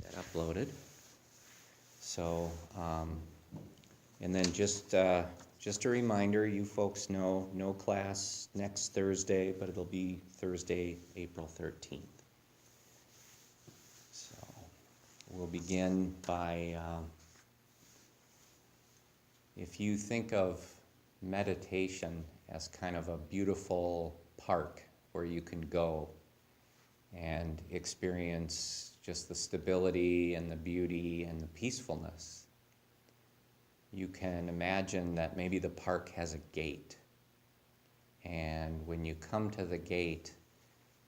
That uploaded. So, and then just a reminder, you folks know no class next Thursday, but it'll be Thursday, April 13th. So we'll begin by, if you think of meditation as kind of a beautiful park where you can go and experience just the stability and the beauty and the peacefulness. You can imagine that maybe the park has a gate. And when you come to the gate,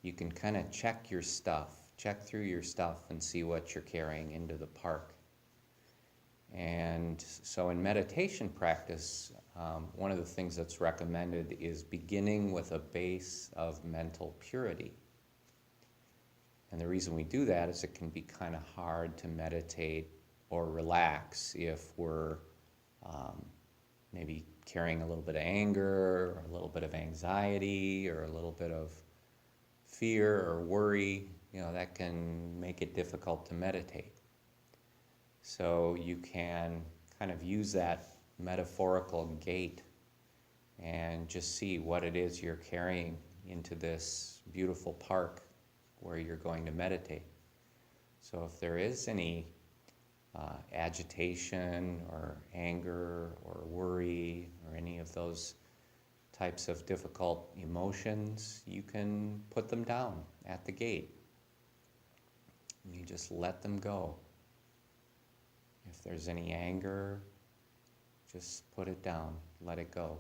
you can kind of check through your stuff and see what you're carrying into the park. And so in meditation practice, one of the things that's recommended is beginning with a base of mental purity. And the reason we do that is it can be kind of hard to meditate or relax if we're maybe carrying a little bit of anger, or a little bit of anxiety, or a little bit of fear or worry. That can make it difficult to meditate. So you can kind of use that metaphorical gate and just see what it is you're carrying into this beautiful park where you're going to meditate. So if there is any agitation or anger or worry or any of those types of difficult emotions, you can put them down at the gate. And you just let them go. If there's any anger, just put it down, let it go.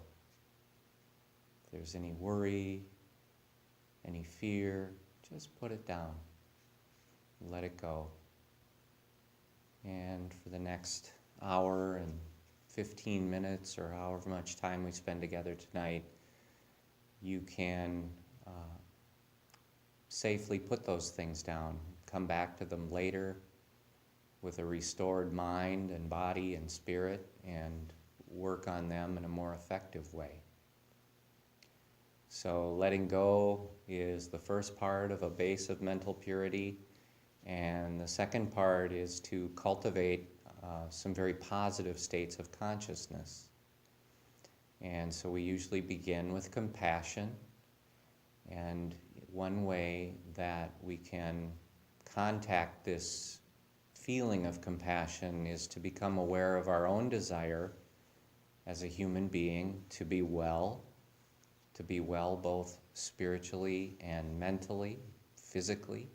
If there's any worry, any fear, just put it down, let it go. And for the next hour and 15 minutes or however much time we spend together tonight, you can safely put those things down, come back to them later with a restored mind and body and spirit, and work on them in a more effective way. So letting go is the first part of a base of mental purity, and the second part is to cultivate some very positive states of consciousness. And so we usually begin with compassion, and one way that we can contact this feeling of compassion is to become aware of our own desire as a human being to be well both spiritually and mentally, physically.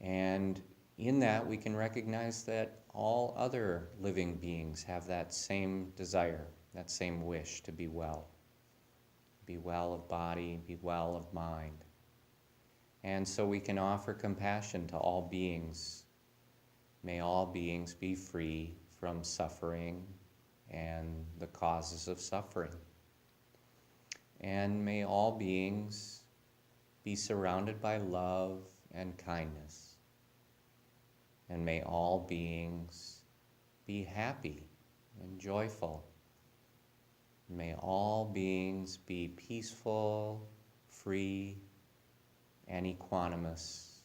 And in that, we can recognize that all other living beings have that same desire, that same wish to be well of body, be well of mind. And so we can offer compassion to all beings. May all beings be free from suffering and the causes of suffering. And may all beings be surrounded by love and kindness. And may all beings be happy and joyful. May all beings be peaceful, free, and equanimous.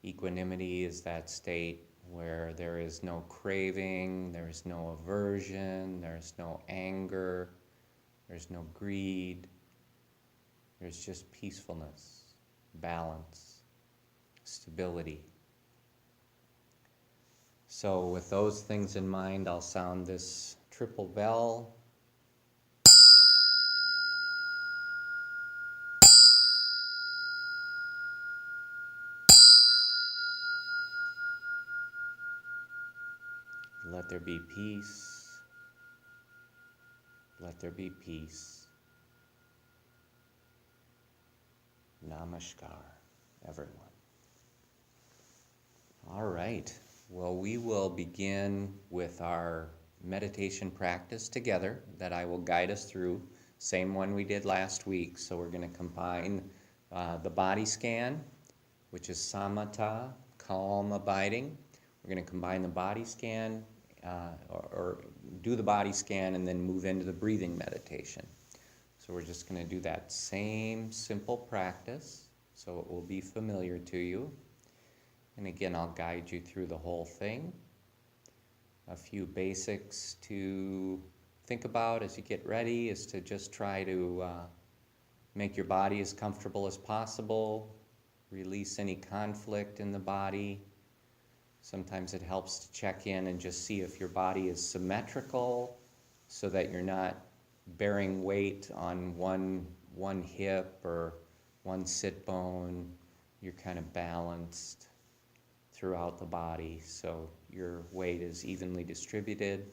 Equanimity is that state where there is no craving, there is no aversion, there is no anger, there's no greed. There's just peacefulness, balance, stability. So with those things in mind, I'll sound this triple bell. Let there be peace. Let there be peace. Namaskar, everyone. All right. Well, we will begin with our meditation practice together that I will guide us through. Same one we did last week. So we're going to combine the body scan, which is samatha, calm abiding. We're going to combine the body scan or do the body scan and then move into the breathing meditation. So we're just going to do that same simple practice so it will be familiar to you. And again, I'll guide you through the whole thing. A few basics to think about as you get ready is to just try to make your body as comfortable as possible, release any conflict in the body. Sometimes it helps to check in and just see if your body is symmetrical so that you're not bearing weight on one hip or one sit bone. You're kind of balanced throughout the body, so your weight is evenly distributed.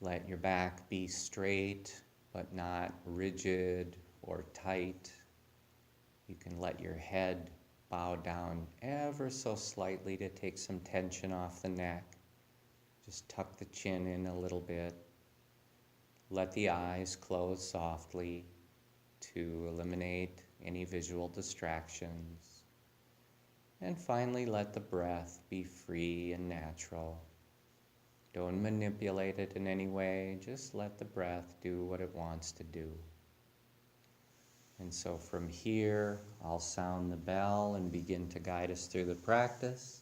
Let your back be straight, but not rigid or tight. You can let your head bow down ever so slightly to take some tension off the neck. Just tuck the chin in a little bit. Let the eyes close softly to eliminate any visual distractions. And finally, let the breath be free and natural. Don't manipulate it in any way. Just let the breath do what it wants to do. And so from here, I'll sound the bell and begin to guide us through the practice.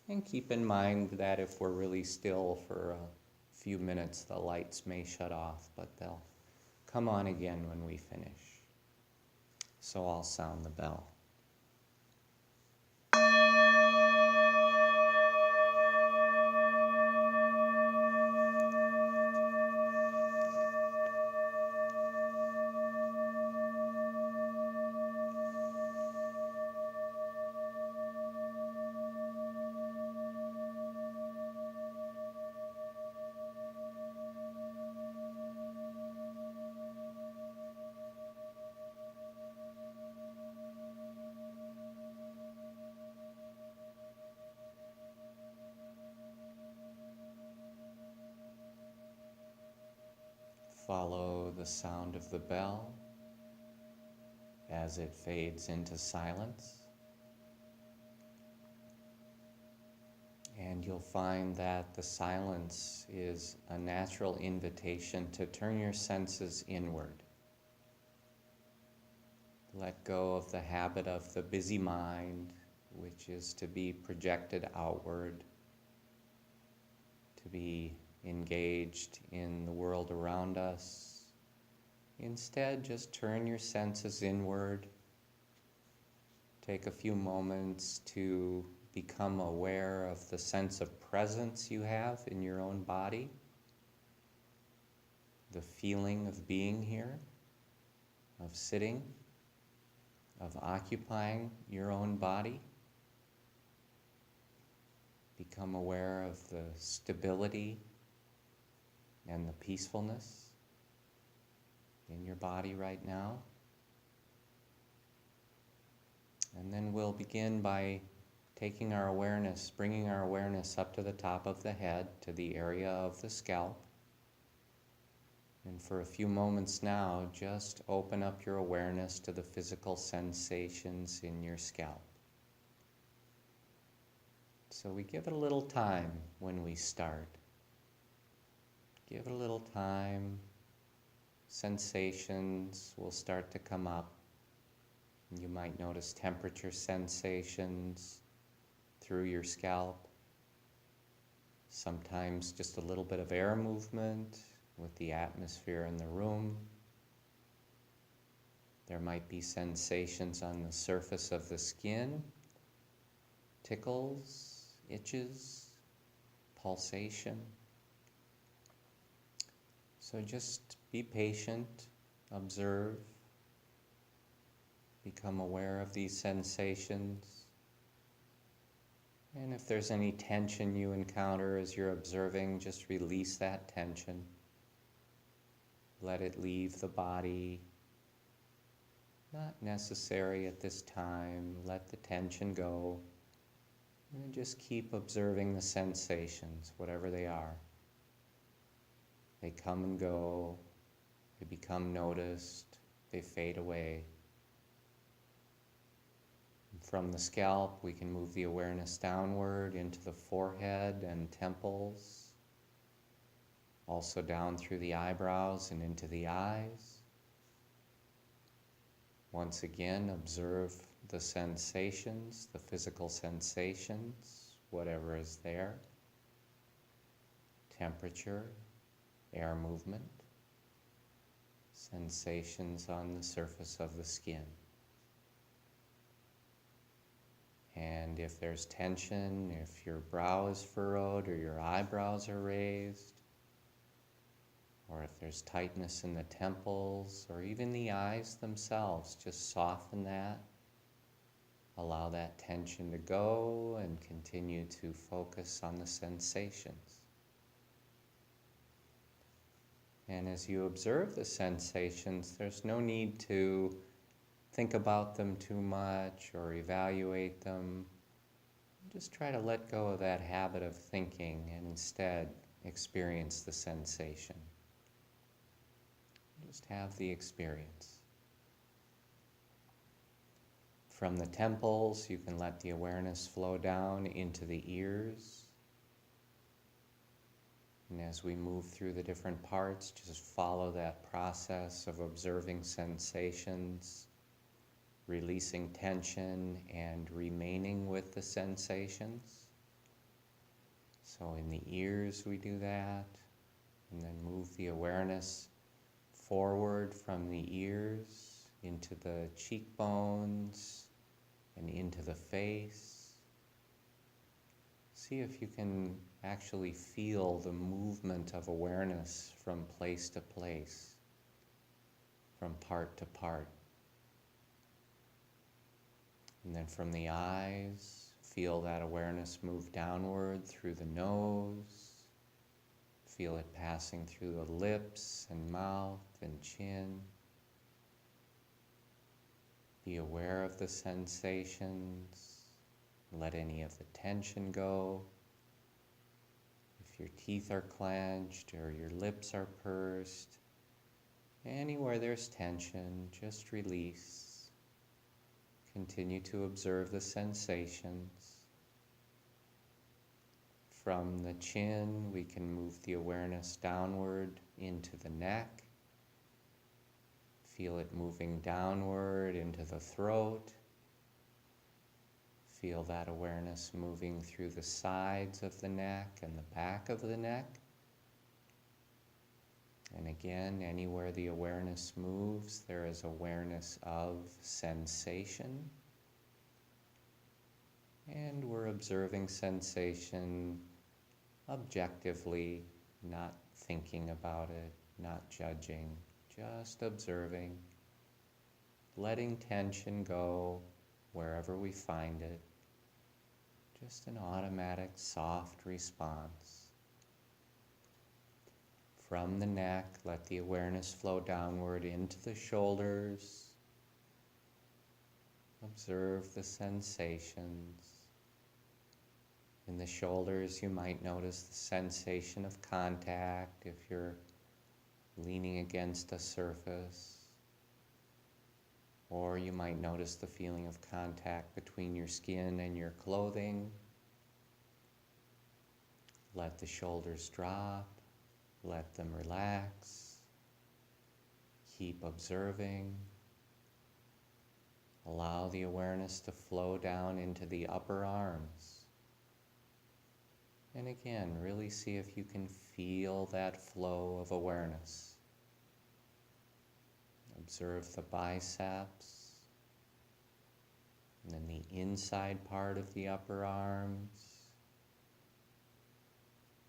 And keep in mind that if we're really still for a few minutes, the lights may shut off, but they'll come on again when we finish. So I'll sound the bell. Follow the sound of the bell as it fades into silence. And you'll find that the silence is a natural invitation to turn your senses inward. Let go of the habit of the busy mind, which is to be projected outward, to be engaged in the world around us. Instead, just turn your senses inward. Take a few moments to become aware of the sense of presence you have in your own body, the feeling of being here, of sitting, of occupying your own body. Become aware of the stability and the peacefulness in your body right now. And then we'll begin by taking our awareness, bringing our awareness up to the top of the head, to the area of the scalp. And for a few moments now, just open up your awareness to the physical sensations in your scalp. So we give it a little time when we start. Give it a little time. Sensations will start to come up. You might notice temperature sensations through your scalp. Sometimes just a little bit of air movement with the atmosphere in the room. There might be sensations on the surface of the skin, tickles, itches, pulsation. So just be patient, observe, become aware of these sensations. And if there's any tension you encounter as you're observing, just release that tension. Let it leave the body. Not necessary at this time. Let the tension go. And just keep observing the sensations, whatever they are. They come and go. They become noticed. They fade away. From the scalp, we can move the awareness downward into the forehead and temples, also down through the eyebrows and into the eyes. Once again, observe the sensations, the physical sensations, whatever is there, temperature, air movement, sensations on the surface of the skin. And if there's tension, if your brow is furrowed or your eyebrows are raised, or if there's tightness in the temples or even the eyes themselves, just soften that. Allow that tension to go and continue to focus on the sensations. And as you observe the sensations, there's no need to think about them too much or evaluate them. Just try to let go of that habit of thinking and instead experience the sensation. Just have the experience. From the temples, you can let the awareness flow down into the ears. And as we move through the different parts, just follow that process of observing sensations, releasing tension, and remaining with the sensations. So in the ears we do that, and then move the awareness forward from the ears into the cheekbones and into the face. See if you can actually feel the movement of awareness from place to place, from part to part. And then from the eyes, feel that awareness move downward through the nose. Feel it passing through the lips and mouth and chin. Be aware of the sensations. Let any of the tension go. If your teeth are clenched or your lips are pursed, anywhere there's tension, just release. Continue to observe the sensations. From the chin, we can move the awareness downward into the neck. Feel it moving downward into the throat. Feel that awareness moving through the sides of the neck and the back of the neck. And again, anywhere the awareness moves, there is awareness of sensation. And we're observing sensation objectively, not thinking about it, not judging, just observing, letting tension go wherever we find it. Just an automatic, soft response. From the neck, let the awareness flow downward into the shoulders. Observe the sensations. In the shoulders, you might notice the sensation of contact if you're leaning against a surface. Or you might notice the feeling of contact between your skin and your clothing. Let the shoulders drop. Let them relax. Keep observing. Allow the awareness to flow down into the upper arms. And again, really see if you can feel that flow of awareness. Observe the biceps, and then the inside part of the upper arms,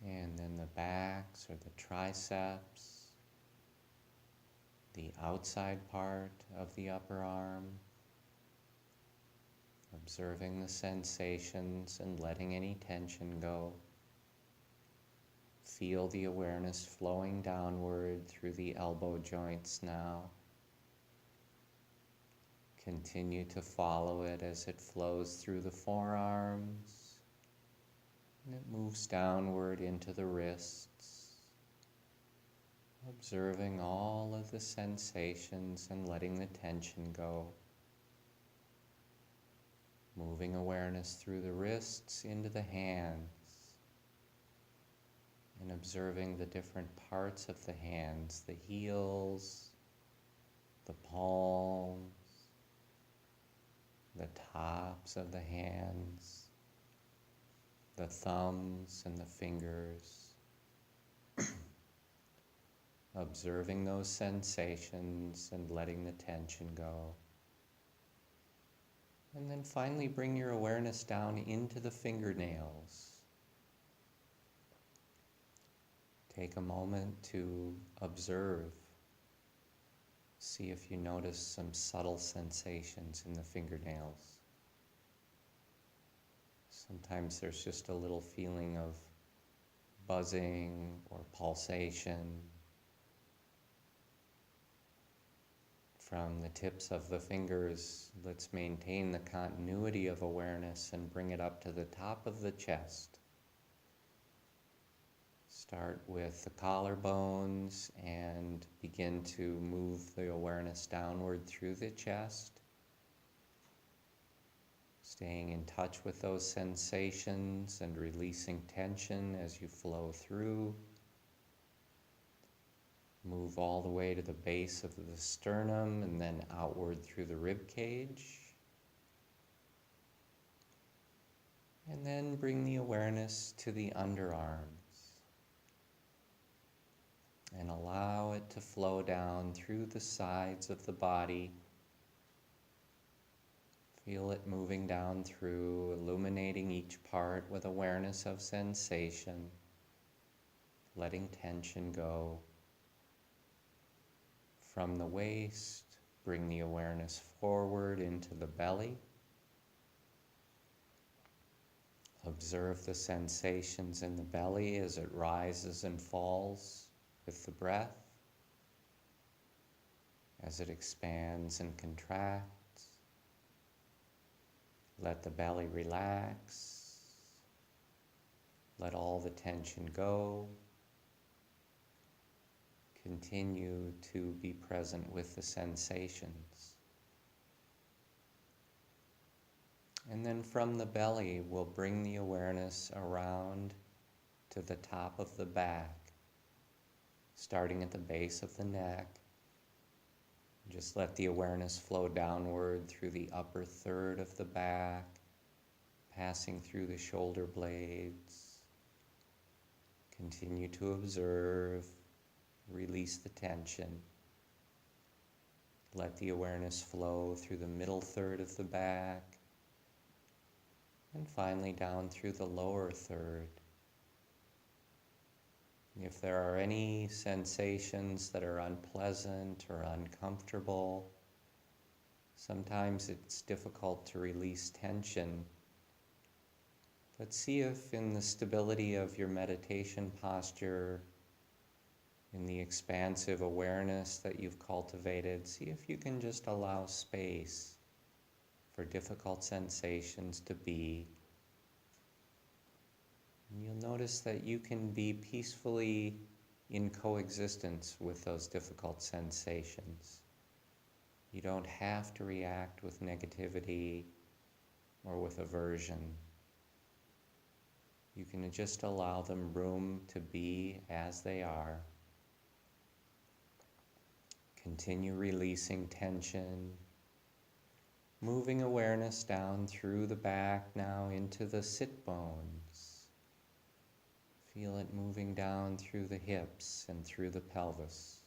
and then the backs or the triceps, the outside part of the upper arm. Observing the sensations and letting any tension go. Feel the awareness flowing downward through the elbow joints now. Continue to follow it as it flows through the forearms, and it moves downward into the wrists. Observing all of the sensations and letting the tension go. Moving awareness through the wrists into the hands. And observing the different parts of the hands, the heels, the palms, the tops of the hands, the thumbs and the fingers, observing those sensations and letting the tension go. And then finally bring your awareness down into the fingernails. Take a moment to observe. See if you notice some subtle sensations in the fingernails. Sometimes there's just a little feeling of buzzing or pulsation from the tips of the fingers. Let's maintain the continuity of awareness and bring it up to the top of the chest. Start with the collarbones and begin to move the awareness downward through the chest. Staying in touch with those sensations and releasing tension as you flow through. Move all the way to the base of the sternum and then outward through the rib cage. And then bring the awareness to the underarms. And allow it to flow down through the sides of the body. Feel it moving down through, illuminating each part with awareness of sensation, letting tension go. From the waist, bring the awareness forward into the belly. Observe the sensations in the belly as it rises and falls with the breath, as it expands and contracts. Let the belly relax. Let all the tension go. Continue to be present with the sensations. And then from the belly, we'll bring the awareness around to the top of the back, starting at the base of the neck. Just let the awareness flow downward through the upper third of the back, passing through the shoulder blades. Continue to observe, release the tension. Let the awareness flow through the middle third of the back, and finally down through the lower third. If there are any sensations that are unpleasant or uncomfortable, sometimes it's difficult to release tension. But see if in the stability of your meditation posture, in the expansive awareness that you've cultivated, see if you can just allow space for difficult sensations to be. And you'll notice that you can be peacefully in coexistence with those difficult sensations. You don't have to react with negativity or with aversion. You can just allow them room to be as they are. Continue releasing tension, moving awareness down through the back now into the sit bones. Feel it moving down through the hips and through the pelvis.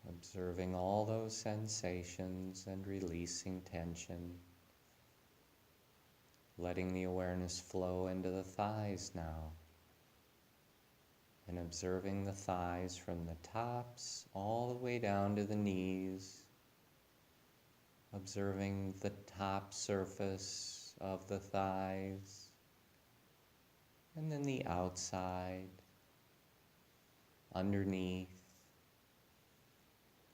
Observing all those sensations and releasing tension. Letting the awareness flow into the thighs now. And observing the thighs from the tops all the way down to the knees. Observing the top surface of the thighs. And then the outside, underneath.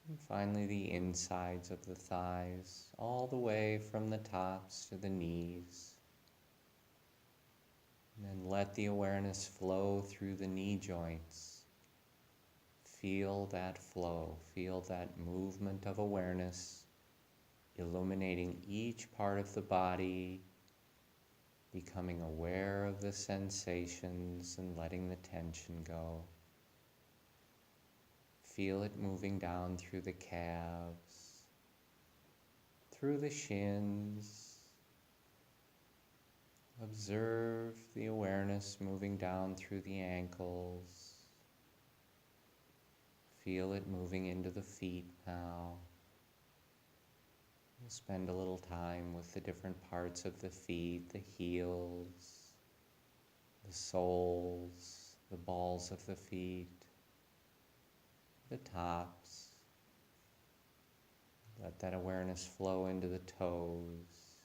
And finally the insides of the thighs, all the way from the tops to the knees. And then let the awareness flow through the knee joints. Feel that flow, feel that movement of awareness, illuminating each part of the body, becoming aware of the sensations and letting the tension go. Feel it moving down through the calves, through the shins. Observe the awareness moving down through the ankles. Feel it moving into the feet now. We'll spend a little time with the different parts of the feet, the heels, the soles, the balls of the feet, the tops. Let that awareness flow into the toes.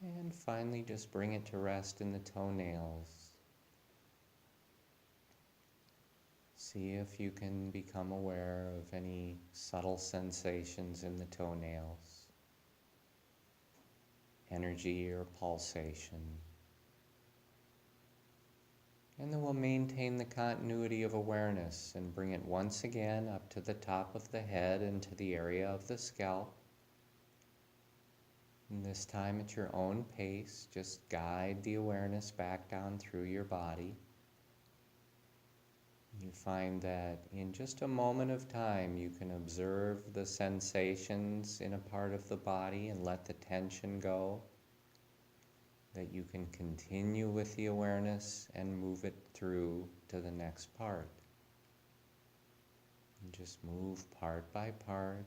And finally, just bring it to rest in the toenails. See if you can become aware of any subtle sensations in the toenails, energy or pulsation. And then we'll maintain the continuity of awareness and bring it once again up to the top of the head and to the area of the scalp. And this time at your own pace, just guide the awareness back down through your body. You find that in just a moment of time, you can observe the sensations in a part of the body and let the tension go. That you can continue with the awareness and move it through to the next part. And just move part by part,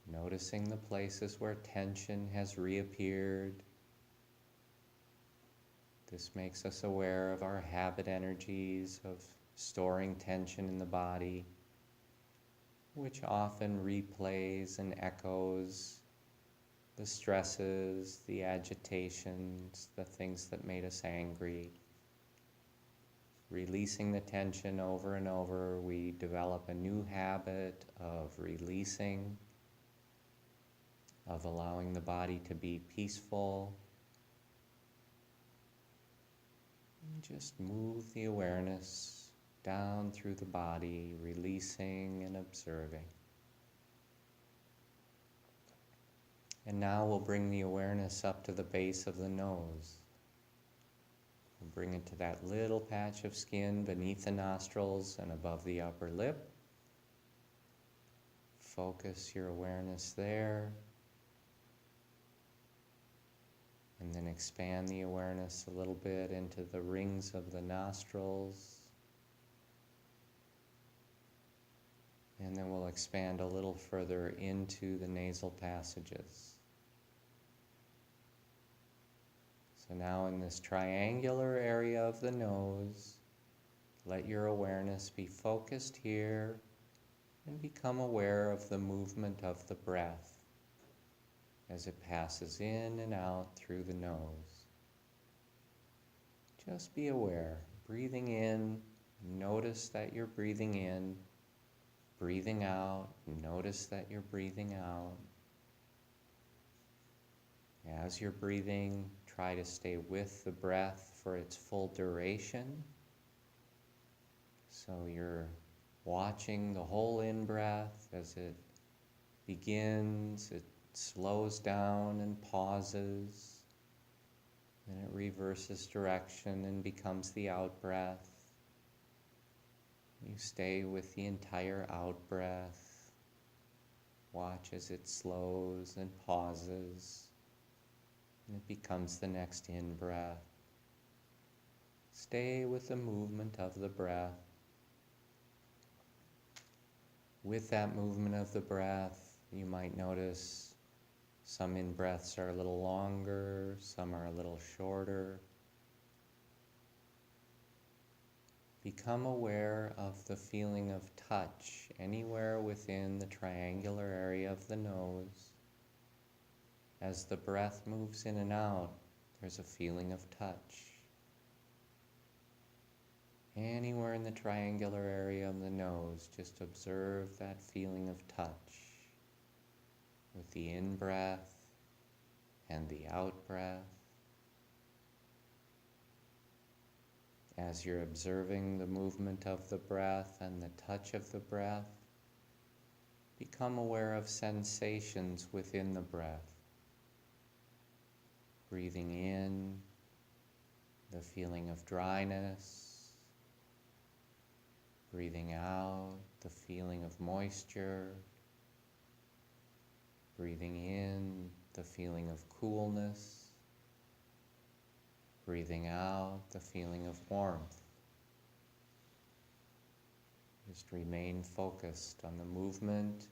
noticing the places where tension has reappeared. This makes us aware of our habit energies of storing tension in the body, which often replays and echoes the stresses, the agitations, the things that made us angry. Releasing the tension over and over, we develop a new habit of releasing, of allowing the body to be peaceful. And just move the awareness down through the body, releasing and observing. And now we'll bring the awareness up to the base of the nose. We'll bring it to that little patch of skin beneath the nostrils and above the upper lip. Focus your awareness there. And then expand the awareness a little bit into the rings of the nostrils. And then we'll expand a little further into the nasal passages. So now in this triangular area of the nose, let your awareness be focused here and become aware of the movement of the breath as it passes in and out through the nose. Just be aware, breathing in, notice that you're breathing in. Breathing out, notice that you're breathing out. As you're breathing, try to stay with the breath for its full duration. So you're watching the whole in-breath as it begins, it slows down and pauses, then it reverses direction and becomes the out-breath. You stay with the entire out-breath. Watch as it slows and pauses, and it becomes the next in-breath. Stay with the movement of the breath. With that movement of the breath, you might notice some in-breaths are a little longer, some are a little shorter. Become aware of the feeling of touch anywhere within the triangular area of the nose. As the breath moves in and out, there's a feeling of touch. Anywhere in the triangular area of the nose, just observe that feeling of touch with the in-breath and the out-breath. As you're observing the movement of the breath and the touch of the breath, become aware of sensations within the breath. Breathing in, the feeling of dryness. Breathing out, the feeling of moisture. Breathing in the feeling of coolness, breathing out the feeling of warmth. Just remain focused on the movement,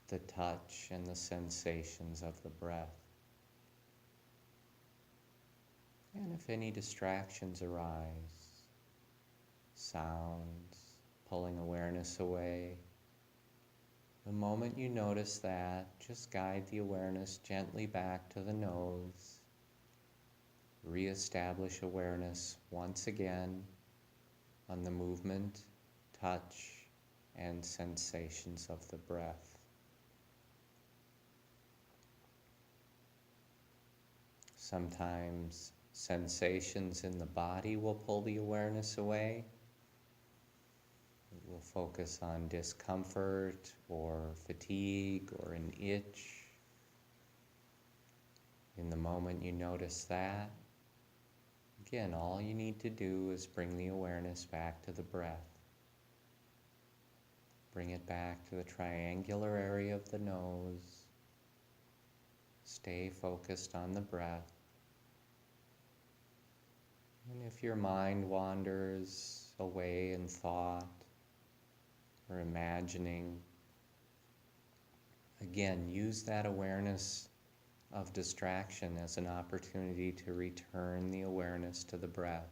the touch, and the sensations of the breath. And if any distractions arise, sounds, pulling awareness away, the moment you notice that, just guide the awareness gently back to the nose. Reestablish awareness once again on the movement, touch, and sensations of the breath. Sometimes sensations in the body will pull the awareness away. We'll focus on discomfort or fatigue or an itch. In the moment you notice that, again, all you need to do is bring the awareness back to the breath. Bring it back to the triangular area of the nose. Stay focused on the breath. And if your mind wanders away in thought or imagining, again, use that awareness of distraction as an opportunity to return the awareness to the breath.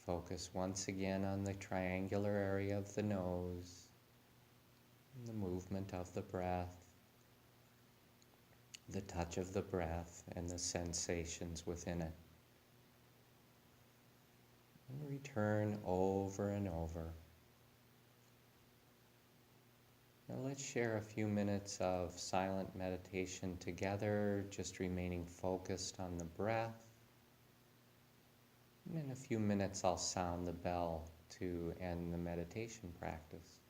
Focus once again on the triangular area of the nose, and the movement of the breath, the touch of the breath, and the sensations within it. And return over and over. Now let's share a few minutes of silent meditation together, just remaining focused on the breath. And in a few minutes I'll sound the bell to end the meditation practice.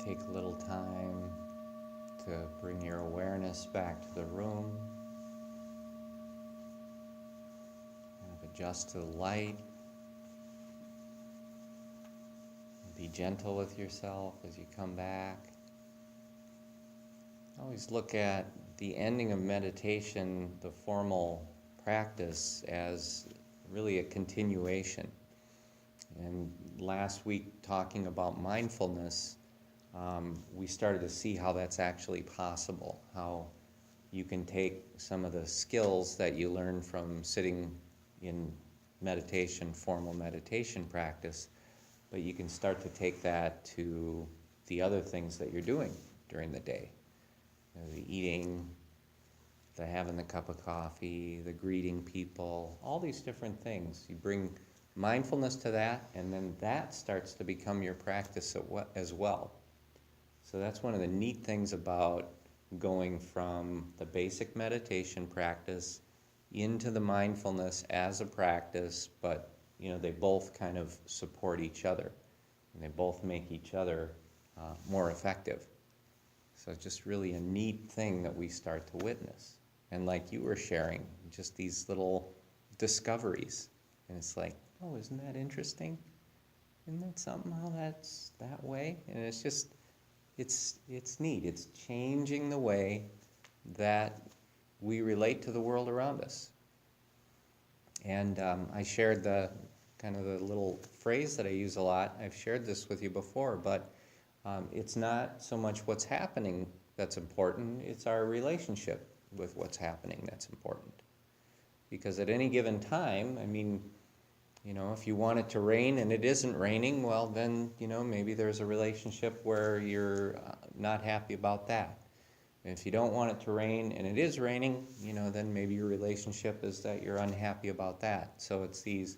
Take a little time to bring your awareness back to the room. Kind of adjust to the light. Be gentle with yourself as you come back. Always look at the ending of meditation, the formal practice, as really a continuation. And last week, talking about mindfulness, we started to see how that's actually possible, how you can take some of the skills that you learn from sitting in meditation, formal meditation practice, but you can start to take that to the other things that you're doing during the day. You know, the eating, the having the cup of coffee, the greeting people, all these different things. You bring mindfulness to that, and then that starts to become your practice as well. So that's one of the neat things about going from the basic meditation practice into the mindfulness as a practice, but they both kind of support each other, and they both make each other more effective. So it's just really a neat thing that we start to witness. And like you were sharing, just these little discoveries. And it's like, oh, isn't that interesting? Isn't that something how that's that way? And it's just, it's neat. It's changing the way that we relate to the world around us. And I shared the little phrase that I use a lot. I've shared this with you before, but it's not so much what's happening that's important, it's our relationship with what's happening that's important. Because at any given time, if you want it to rain and it isn't raining, well then, maybe there's a relationship where you're not happy about that. And if you don't want it to rain and it is raining, then maybe your relationship is that you're unhappy about that. So it's these,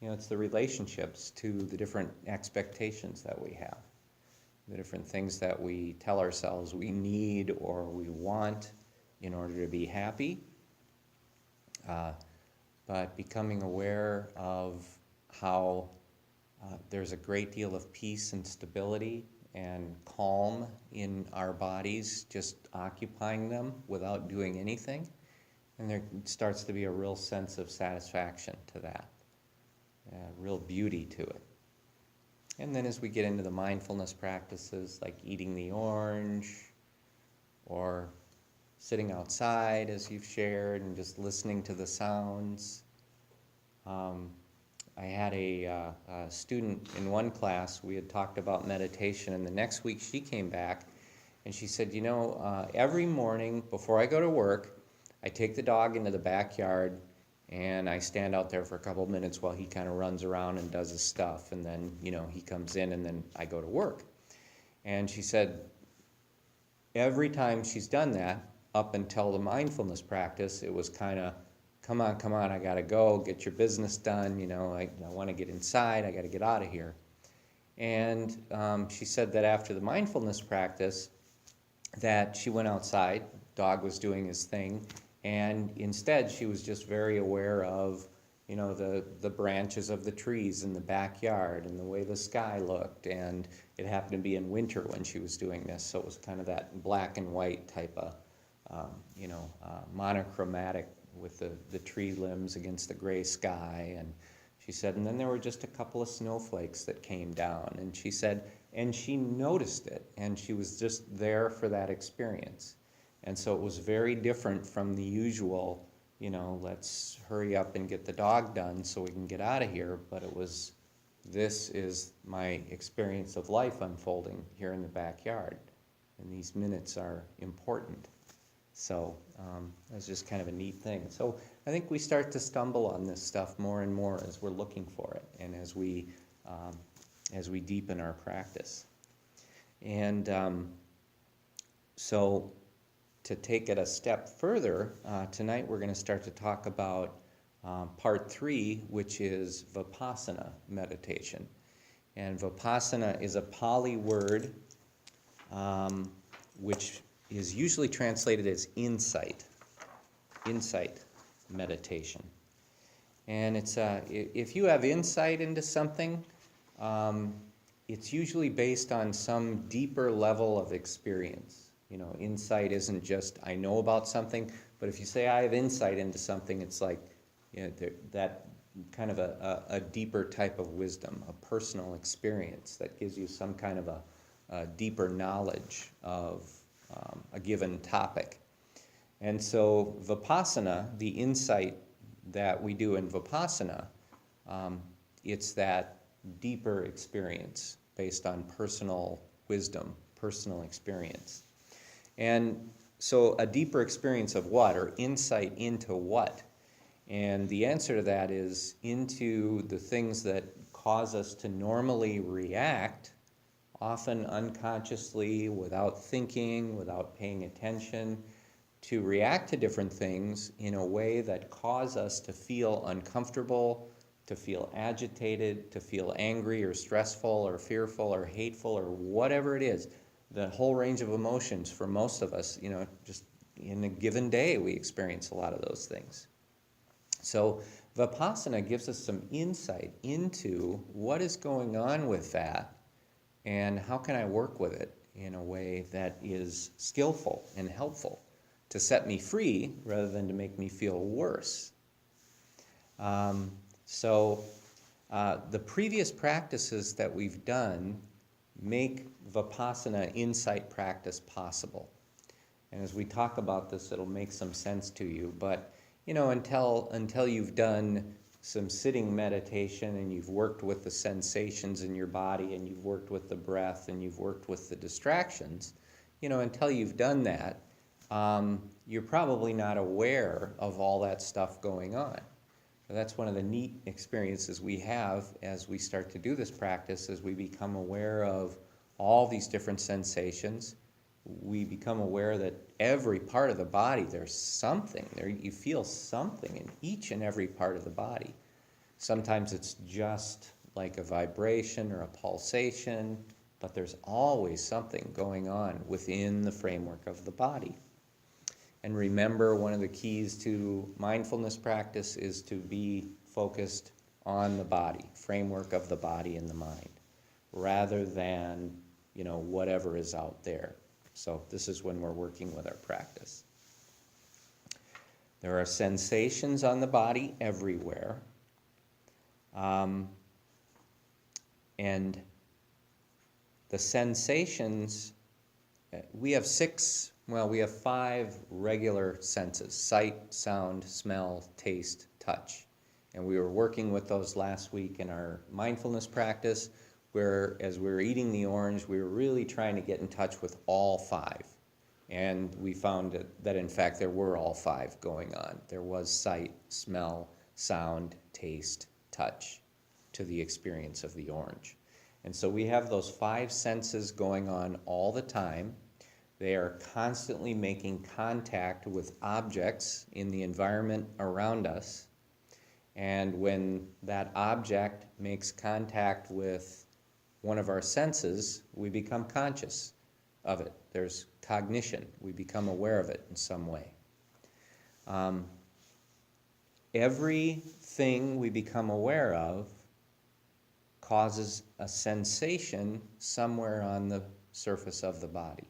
it's the relationships to the different expectations that we have. The different things that we tell ourselves we need or we want in order to be happy, but becoming aware of how there's a great deal of peace and stability and calm in our bodies, just occupying them without doing anything, and there starts to be a real sense of satisfaction to that, real beauty to it. And then as we get into the mindfulness practices like eating the orange or sitting outside as you've shared and just listening to the sounds. I had a student in one class, we had talked about meditation, and the next week she came back and she said, every morning before I go to work, I take the dog into the backyard and I stand out there for a couple of minutes while he kind of runs around and does his stuff, and then, he comes in and then I go to work. And she said every time she's done that, up until the mindfulness practice, it was kind of, come on, I gotta go, get your business done, I want to get inside, I gotta get out of here. And she said that after the mindfulness practice, that she went outside, dog was doing his thing, and instead she was just very aware of, the branches of the trees in the backyard and the way the sky looked, and it happened to be in winter when she was doing this, so it was kind of that black and white type of monochromatic with the tree limbs against the gray sky. And she said, and then there were just a couple of snowflakes that came down, and she said, and she noticed it, and she was just there for that experience. And so it was very different from the usual, let's hurry up and get the dog done so we can get out of here, but it was, this is my experience of life unfolding here in the backyard, and these minutes are important. So that's just kind of a neat thing. So I think we start to stumble on this stuff more and more as we're looking for it, and as we deepen our practice. And so to take it a step further, tonight we're going to start to talk about part 3, which is vipassana meditation. And vipassana is a Pali word which is usually translated as insight meditation. And it's if you have insight into something, it's usually based on some deeper level of experience. Insight isn't just I know about something, but if you say I have insight into something, it's like that kind of a deeper type of wisdom, a personal experience that gives you some kind of a deeper knowledge of a given topic. And so Vipassana, the insight that we do in Vipassana, it's that deeper experience based on personal wisdom, personal experience. And so a deeper experience of what, or insight into what? And the answer to that is into the things that cause us to normally react, often unconsciously, without thinking, without paying attention, to react to different things in a way that cause us to feel uncomfortable, to feel agitated, to feel angry or stressful or fearful or hateful or whatever it is. The whole range of emotions for most of us, just in a given day we experience a lot of those things. So Vipassana gives us some insight into what is going on with that and how can I work with it in a way that is skillful and helpful to set me free rather than to make me feel worse. So the previous practices that we've done make Vipassana insight practice possible. And as we talk about this, it'll make some sense to you. But until you've done some sitting meditation and you've worked with the sensations in your body and you've worked with the breath and you've worked with the distractions, until you've done that, you're probably not aware of all that stuff going on. So that's one of the neat experiences we have as we start to do this practice, as we become aware of all these different sensations. We become aware that every part of the body, there's something there. You feel something in each and every part of the body. Sometimes it's just like a vibration or a pulsation, but there's always something going on within the framework of the body. And remember, one of the keys to mindfulness practice is to be focused on the body, framework of the body and the mind, rather than, whatever is out there. So this is when we're working with our practice. There are sensations on the body everywhere. And the sensations, we have 5 regular senses: sight, sound, smell, taste, touch. And we were working with those last week in our mindfulness practice, where as we were eating the orange, we were really trying to get in touch with all 5. And we found that in fact there were all 5 going on. There was sight, smell, sound, taste, touch to the experience of the orange. And so we have those 5 senses going on all the time. They are constantly making contact with objects in the environment around us. And when that object makes contact with one of our senses, we become conscious of it. There's cognition. We become aware of it in some way. Everything we become aware of causes a sensation somewhere on the surface of the body.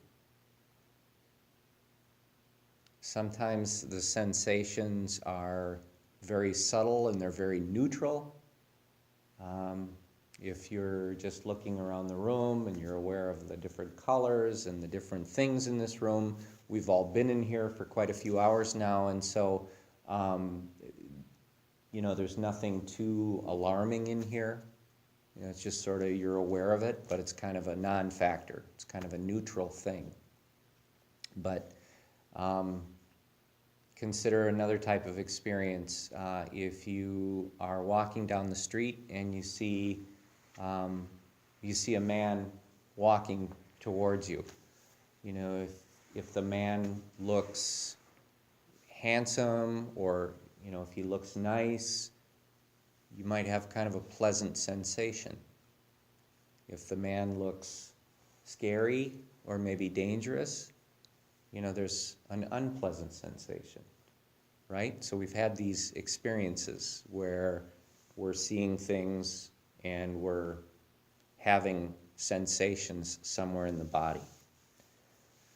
Sometimes the sensations are very subtle and they're very neutral. If you're just looking around the room and you're aware of the different colors and the different things in this room, we've all been in here for quite a few hours now, and so there's nothing too alarming in here. It's just sort of you're aware of it, but it's kind of a non-factor. It's kind of a neutral thing. But consider another type of experience. If you are walking down the street and you see a man walking towards you. If the man looks handsome or if he looks nice, you might have kind of a pleasant sensation. If the man looks scary or maybe dangerous, there's an unpleasant sensation, right? So we've had these experiences where we're seeing things and we're having sensations somewhere in the body.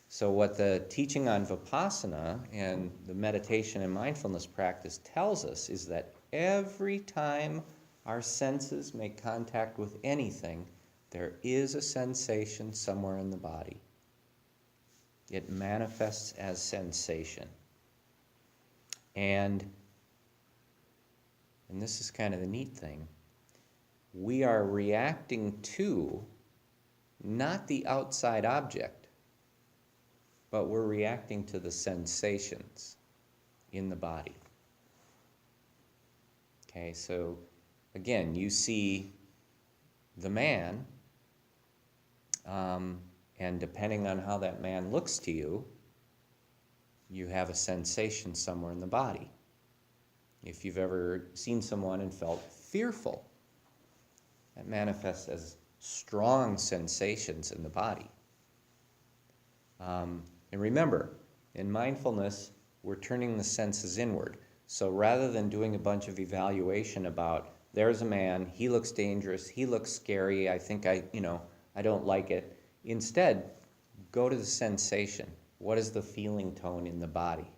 So what the teaching on Vipassana and the meditation and mindfulness practice tells us is that every time our senses make contact with anything, there is a sensation somewhere in the body. It manifests as sensation. And this is kind of the neat thing, we are reacting to not the outside object, but we're reacting to the sensations in the body. Okay, so again, you see the man, and depending on how that man looks to you, you have a sensation somewhere in the body. If you've ever seen someone and felt fearful, that manifests as strong sensations in the body. And remember, in mindfulness, we're turning the senses inward. So rather than doing a bunch of evaluation about, there's a man, he looks dangerous, he looks scary, I think I don't like it. Instead, go to the sensation. What is the feeling tone in the body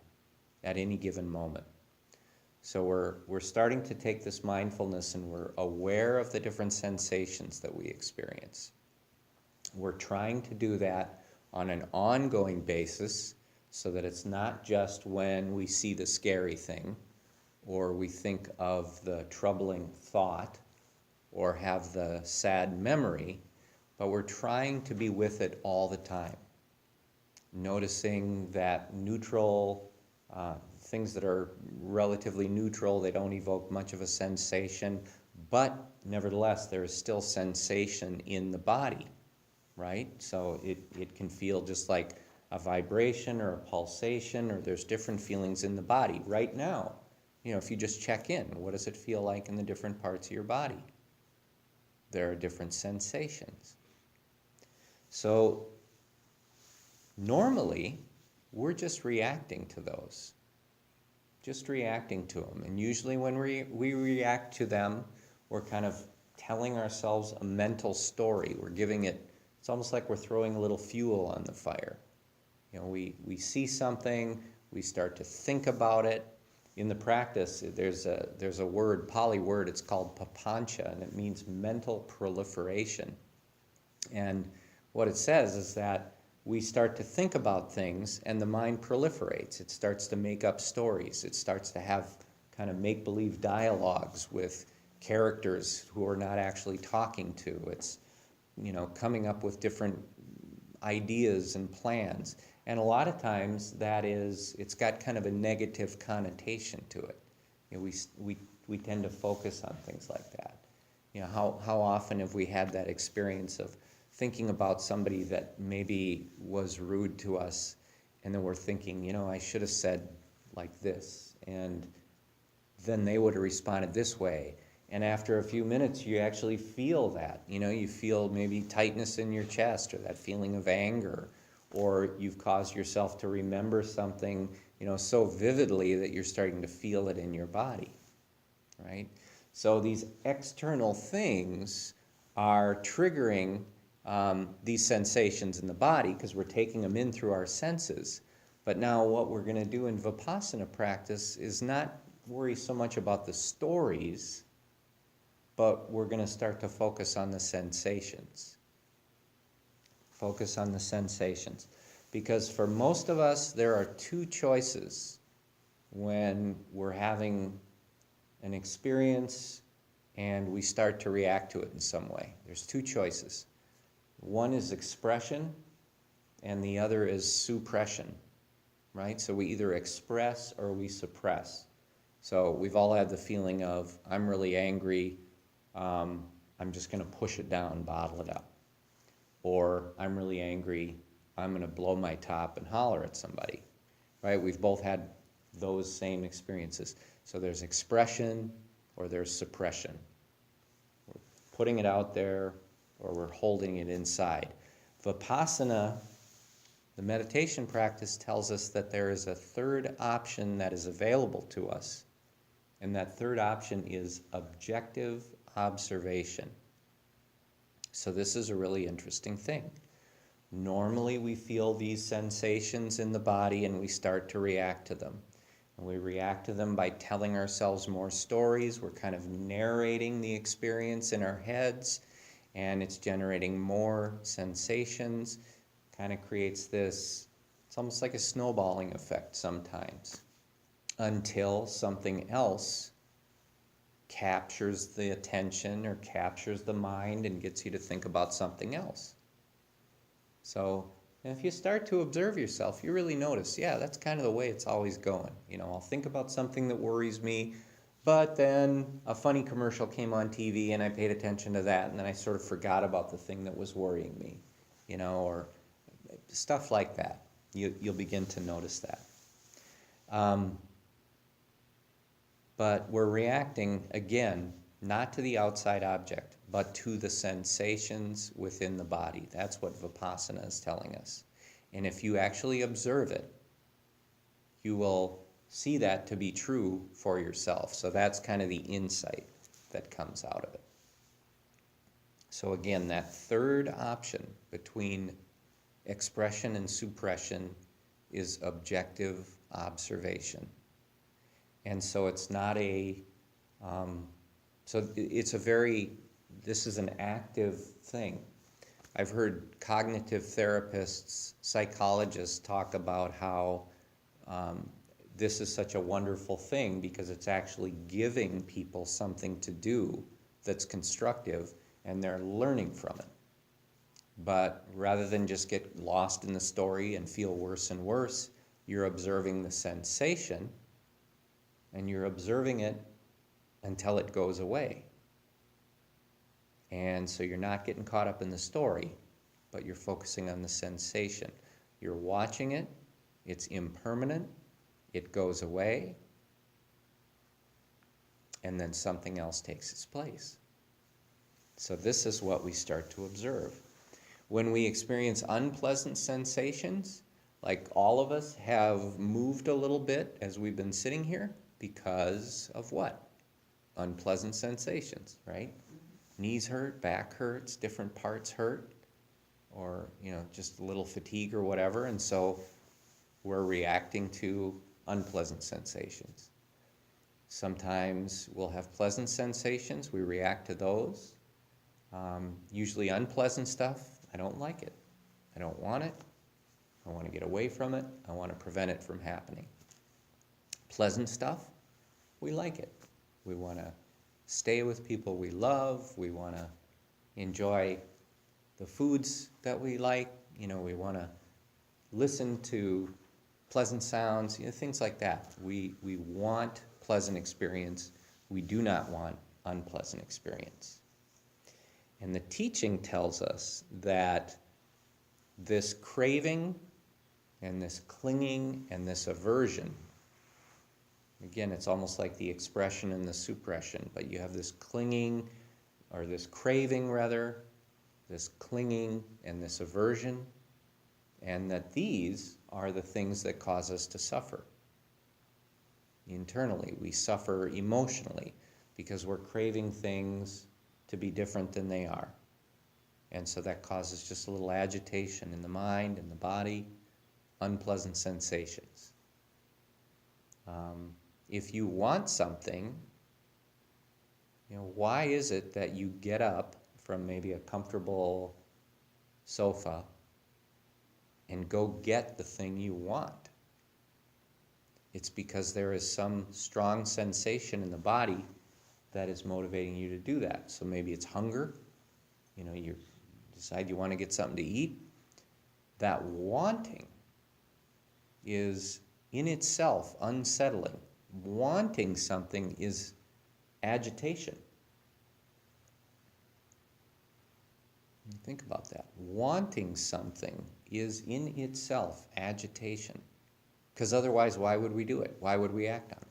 at any given moment? So we're starting to take this mindfulness and we're aware of the different sensations that we experience. We're trying to do that on an ongoing basis so that it's not just when we see the scary thing or we think of the troubling thought or have the sad memory, but we're trying to be with it all the time. Noticing that neutral, things that are relatively neutral, they don't evoke much of a sensation, but nevertheless, there is still sensation in the body, right? So it can feel just like a vibration or a pulsation, or there's different feelings in the body. Right now, if you just check in, what does it feel like in the different parts of your body? There are different sensations. So normally, we're just reacting to those. Just reacting to them. And usually when we react to them, we're kind of telling ourselves a mental story. We're giving it, it's almost like we're throwing a little fuel on the fire. We see something, we start to think about it. In the practice, there's a word, Pali word, it's called papancha, and it means mental proliferation. And what it says is that we start to think about things and the mind proliferates. It starts to make up stories. It starts to have kind of make-believe dialogues with characters who are not actually talking to. It's, coming up with different ideas and plans. And a lot of times it's got kind of a negative connotation to it. We tend to focus on things like that. How often have we had that experience of thinking about somebody that maybe was rude to us, and then we're thinking, I should have said like this, and then they would have responded this way. And after a few minutes, you actually feel that. You feel maybe tightness in your chest or that feeling of anger, or you've caused yourself to remember something, so vividly that you're starting to feel it in your body, right? So these external things are triggering these sensations in the body because we're taking them in through our senses. But now what we're going to do in Vipassana practice is not worry so much about the stories, but we're going to start to focus on the sensations. Focus on the sensations. Because for most of us, there are two choices when we're having an experience and we start to react to it in some way. There's two choices. One is expression, and the other is suppression, right? So we either express or we suppress. So we've all had the feeling of, I'm really angry, I'm just going to push it down, bottle it up. Or I'm really angry, I'm going to blow my top and holler at somebody, right? We've both had those same experiences. So there's expression or there's suppression. We're putting it out there, or we're holding it inside. Vipassana, the meditation practice, tells us that there is a third option that is available to us, and that third option is objective observation. So this is a really interesting thing. Normally we feel these sensations in the body and we start to react to them. And we react to them by telling ourselves more stories. We're kind of narrating the experience in our heads, and it's generating more sensations. Kind of creates this, it's almost like a snowballing effect sometimes, until something else captures the attention or captures the mind and gets you to think about something else. So if you start to observe yourself, you really notice, yeah, that's kind of the way it's always going. I'll think about something that worries me, but then a funny commercial came on TV and I paid attention to that, and then I sort of forgot about the thing that was worrying me, or stuff like that. You'll begin to notice that. But we're reacting, again, not to the outside object, but to the sensations within the body. That's what Vipassana is telling us. And if you actually observe it, you will see that to be true for yourself. So that's kind of the insight that comes out of it. So again, that third option between expression and suppression is objective observation. And so it's not this is an active thing. I've heard cognitive therapists, psychologists talk about how this is such a wonderful thing because it's actually giving people something to do that's constructive, and they're learning from it. But rather than just get lost in the story and feel worse and worse, you're observing the sensation, and you're observing it until it goes away. And so you're not getting caught up in the story, but you're focusing on the sensation. You're watching it, it's impermanent, it goes away, and then something else takes its place. So this is what we start to observe. When we experience unpleasant sensations, like all of us have moved a little bit as we've been sitting here, because of what? Unpleasant sensations, right? Knees hurt, back hurts, different parts hurt, or just a little fatigue or whatever, and so we're reacting to unpleasant sensations. Sometimes we'll have pleasant sensations, we react to those. Usually unpleasant stuff, I don't like it. I don't want it. I want to get away from it. I want to prevent it from happening. Pleasant stuff, we like it. We want to stay with people we love. We want to enjoy the foods that we like. We want to listen to pleasant sounds, things like that. We want pleasant experience. We do not want unpleasant experience. And the teaching tells us that this craving and this clinging and this aversion, again, it's almost like the expression and the suppression, but you have this clinging, or this craving rather, this clinging and this aversion, and that these are the things that cause us to suffer. Internally, we suffer emotionally because we're craving things to be different than they are. And so that causes just a little agitation in the mind and the body, unpleasant sensations. If you want something, why is it that you get up from maybe a comfortable sofa and go get the thing you want? It's because there is some strong sensation in the body that is motivating you to do that. So maybe it's hunger. You decide you want to get something to eat. That wanting is in itself unsettling. Wanting something is agitation. Think about that. Wanting something is in itself agitation. Because otherwise, why would we do it? Why would we act on it?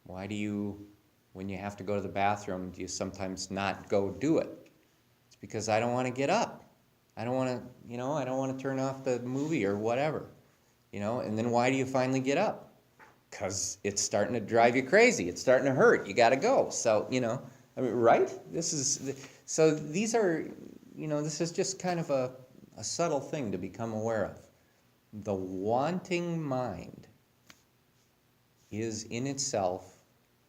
Why do you, when you have to go to the bathroom, do you sometimes not go do it? It's because I don't want to get up. I don't want to, I don't want to turn off the movie or whatever. And then why do you finally get up? Because it's starting to drive you crazy. It's starting to hurt. You got to go. So, I mean, right? So these are, this is just kind of a subtle thing to become aware of. The wanting mind is in itself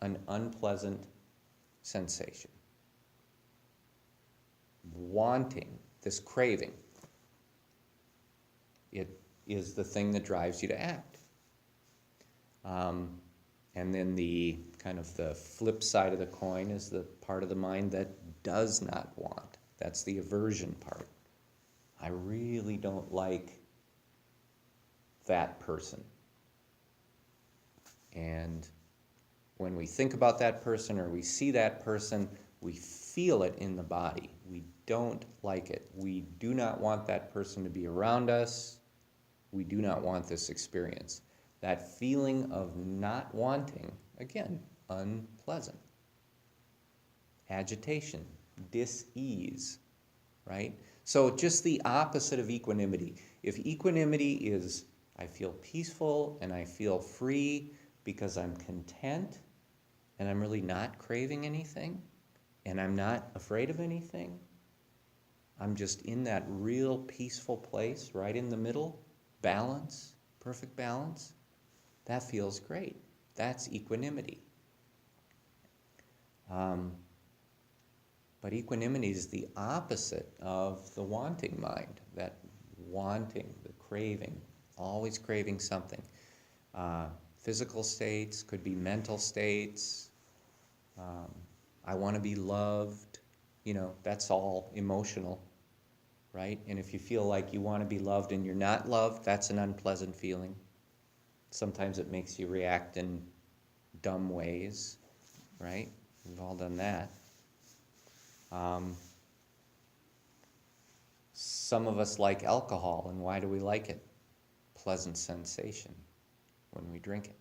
an unpleasant sensation. Wanting, this craving, it is the thing that drives you to act. And then the kind of the flip side of the coin is the part of the mind that does not want. That's the aversion part. I really don't like that person. And when we think about that person or we see that person, we feel it in the body. We don't like it. We do not want that person to be around us. We do not want this experience. That feeling of not wanting, again, unpleasant. Agitation, dis-ease, right? So just the opposite of equanimity. If equanimity is, I feel peaceful and I feel free because I'm content and I'm really not craving anything and I'm not afraid of anything, I'm just in that real peaceful place, right in the middle, balance, perfect balance, that feels great. That's equanimity. But equanimity is the opposite of the wanting mind, that wanting, the craving, always craving something. Physical states, could be mental states. I want to be loved. That's all emotional, right? And if you feel like you want to be loved and you're not loved, that's an unpleasant feeling. Sometimes it makes you react in dumb ways, right? We've all done that. Some of us like alcohol, and why do we like it? Pleasant sensation when we drink it.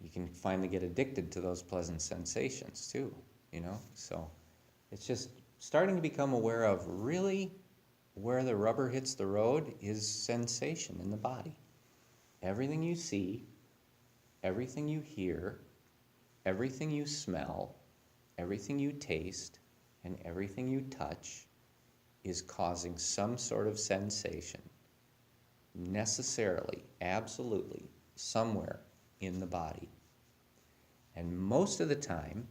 You can finally get addicted to those pleasant sensations too, So it's just starting to become aware of really where the rubber hits the road is sensation in the body. Everything you see, everything you hear, everything you smell, everything you taste, and everything you touch is causing some sort of sensation, necessarily, absolutely, somewhere in the body. And most of the time,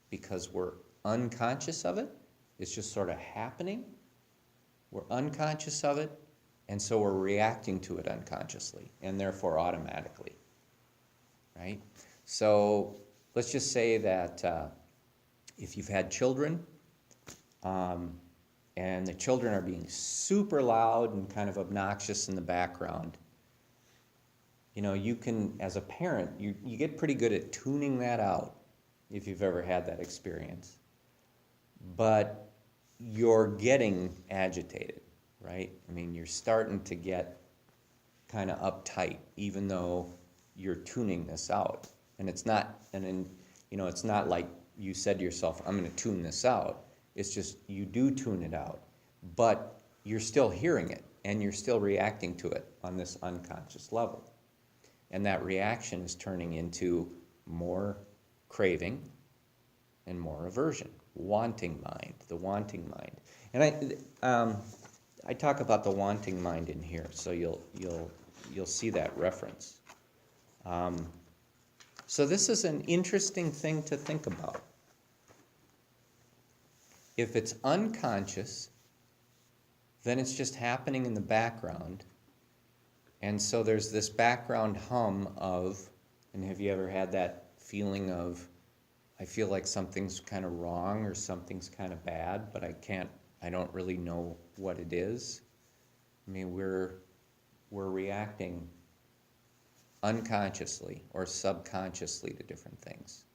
because we're unconscious of it, it's just sort of happening. We're unconscious of it, and so we're reacting to it unconsciously, and therefore automatically, right? So let's just say that if you've had children, and the children are being super loud and kind of obnoxious in the background, you can, as a parent, you get pretty good at tuning that out if you've ever had that experience. But you're getting agitated, right? I mean, you're starting to get kind of uptight, even though you're tuning this out. And it's not, it's not like you said to yourself, I'm going to tune this out. It's just you do tune it out, but you're still hearing it and you're still reacting to it on this unconscious level. And that reaction is turning into more craving and more aversion. Wanting mind, the wanting mind. And I talk about the wanting mind in here, so you'll see that reference. So this is an interesting thing to think about. If it's unconscious, then it's just happening in the background. And so there's this background hum of, and have you ever had that feeling of, I feel like something's kind of wrong or something's kind of bad, but I don't really know what it is. I mean, we're reacting unconsciously or subconsciously to different things.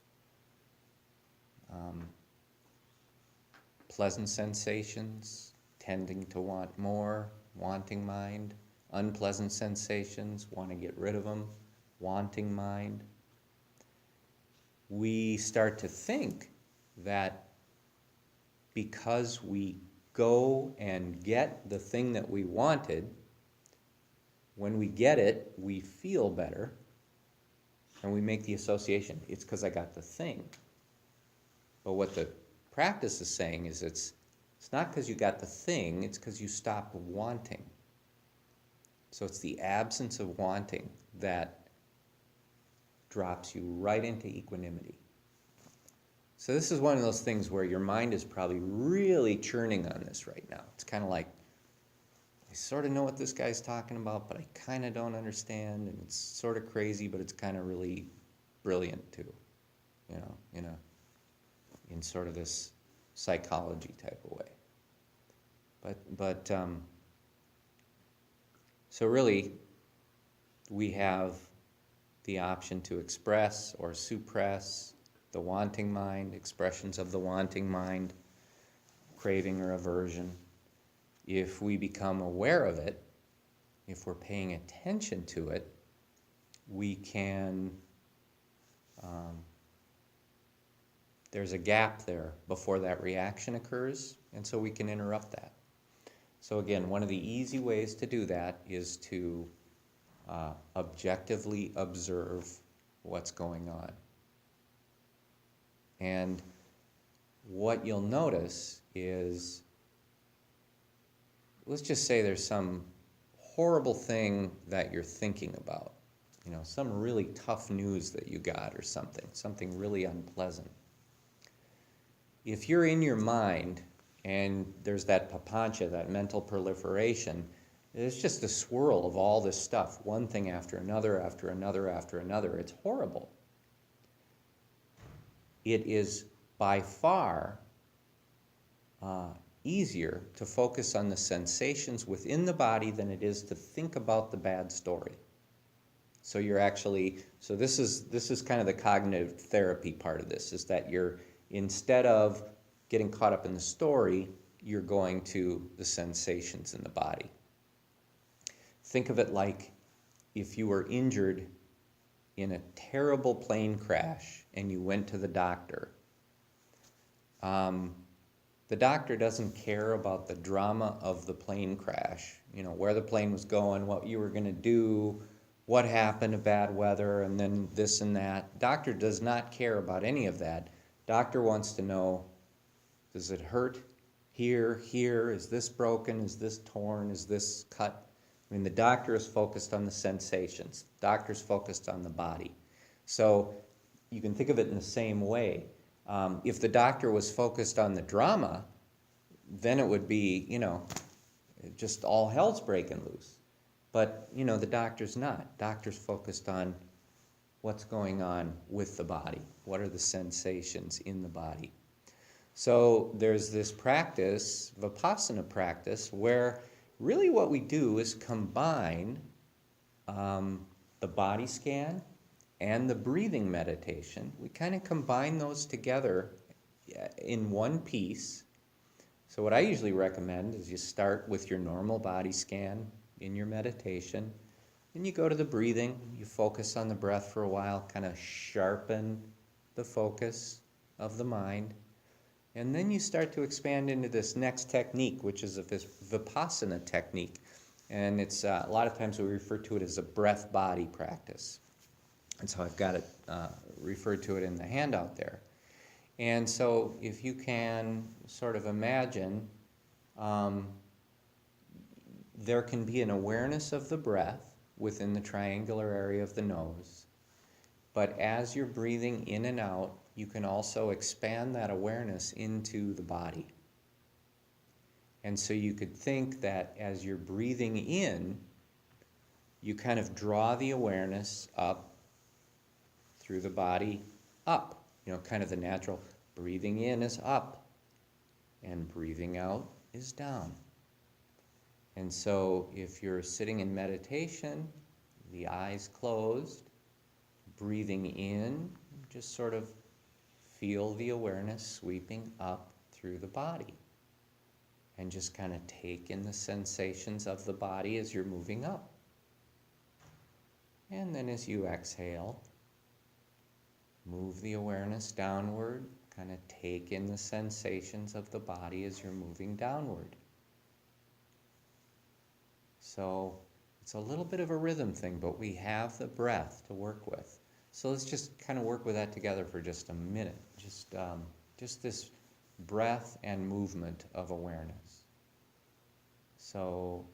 Pleasant sensations, tending to want more, wanting mind. Unpleasant sensations, want to get rid of them, wanting mind. We start to think that because we go and get the thing that we wanted, when we get it, we feel better, and we make the association, it's because I got the thing. But what the practice is saying is it's not because you got the thing, it's because you stopped wanting. So it's the absence of wanting that drops you right into equanimity. So this is one of those things where your mind is probably really churning on this right now. It's kind of like, I sort of know what this guy's talking about, but I kind of don't understand, and it's sort of crazy, but it's kind of really brilliant too, you know, in sort of this psychology type of way. But so really, we have the option to express or suppress the wanting mind, expressions of the wanting mind, craving or aversion. If we become aware of it, if we're paying attention to it, we can, there's a gap there before that reaction occurs, and so we can interrupt that. So again, one of the easy ways to do that is to objectively observe what's going on. And what you'll notice is, let's just say there's some horrible thing that you're thinking about, some really tough news that you got or something really unpleasant. If you're in your mind and there's that papancha, that mental proliferation, it's just a swirl of all this stuff, one thing after another, after another, after another. It's horrible. It is by far easier to focus on the sensations within the body than it is to think about the bad story. So this is kind of the cognitive therapy part of this, is that instead of getting caught up in the story, you're going to the sensations in the body. Think of it like if you were injured in a terrible plane crash and you went to the doctor. The doctor doesn't care about the drama of the plane crash, where the plane was going, what you were going to do, what happened to bad weather, and then this and that. Doctor does not care about any of that. Doctor wants to know, does it hurt here, is this broken, is this torn, is this cut? The doctor is focused on the sensations. Doctor's focused on the body. So you can think of it in the same way. If the doctor was focused on the drama, then it would be, just all hell's breaking loose. But, the doctor's not. Doctor's focused on what's going on with the body. What are the sensations in the body? So there's this practice, Vipassana practice, where really what we do is combine the body scan and the breathing meditation. We kind of combine those together in one piece. So what I usually recommend is you start with your normal body scan in your meditation, then you go to the breathing, you focus on the breath for a while, kind of sharpen the focus of the mind, and then you start to expand into this next technique, which is this Vipassana technique. And it's a lot of times we refer to it as a breath-body practice. And so I've got it referred to it in the handout there. And so if you can sort of imagine, there can be an awareness of the breath within the triangular area of the nose. But as you're breathing in and out, you can also expand that awareness into the body. And so you could think that as you're breathing in, you kind of draw the awareness up through the body, up. Kind of the natural breathing in is up, and breathing out is down. And so if you're sitting in meditation, the eyes closed, breathing in, just sort of feel the awareness sweeping up through the body. And just kind of take in the sensations of the body as you're moving up. And then as you exhale, move the awareness downward, kind of take in the sensations of the body as you're moving downward. So it's a little bit of a rhythm thing, but we have the breath to work with. So let's just kind of work with that together for just a minute. Just Just this breath and movement of awareness. So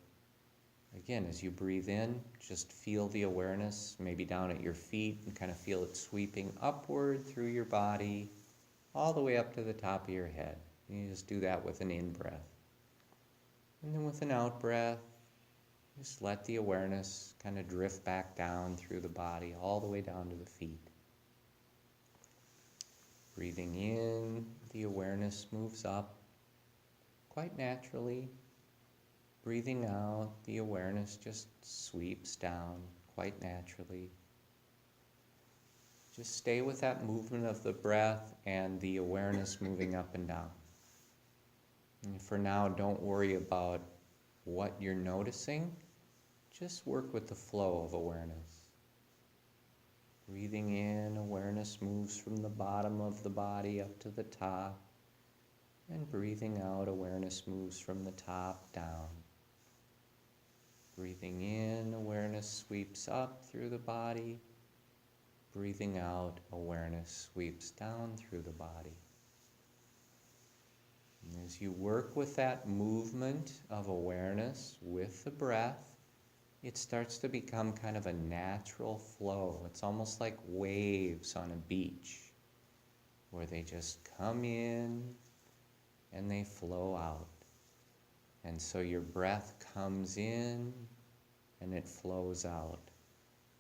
again, as you breathe in, just feel the awareness, maybe down at your feet, and kind of feel it sweeping upward through your body, all the way up to the top of your head. You just do that with an in-breath. And then with an out-breath, just let the awareness kind of drift back down through the body, all the way down to the feet. Breathing in, the awareness moves up quite naturally. Breathing out, the awareness just sweeps down quite naturally. Just stay with that movement of the breath and the awareness moving up and down. And for now, don't worry about what you're noticing. Just work with the flow of awareness. Breathing in, awareness moves from the bottom of the body up to the top. And breathing out, awareness moves from the top down. Breathing in, awareness sweeps up through the body. Breathing out, awareness sweeps down through the body. And as you work with that movement of awareness with the breath, it starts to become kind of a natural flow. It's almost like waves on a beach, where they just come in and they flow out. And so your breath comes in and it flows out.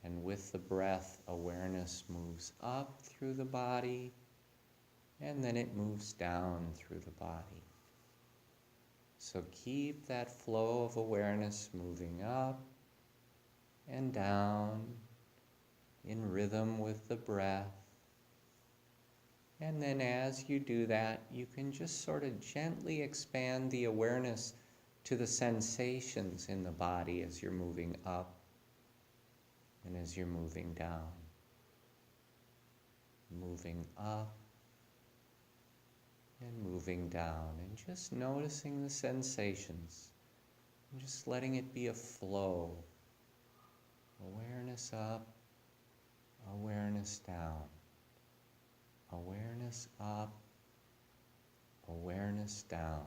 And with the breath, awareness moves up through the body, and then it moves down through the body. So keep that flow of awareness moving up and down in rhythm with the breath. And then as you do that, you can just sort of gently expand the awareness to the sensations in the body as you're moving up and as you're moving down. Moving up and moving down, and just noticing the sensations and just letting it be a flow. Awareness up, awareness down, awareness up, awareness down.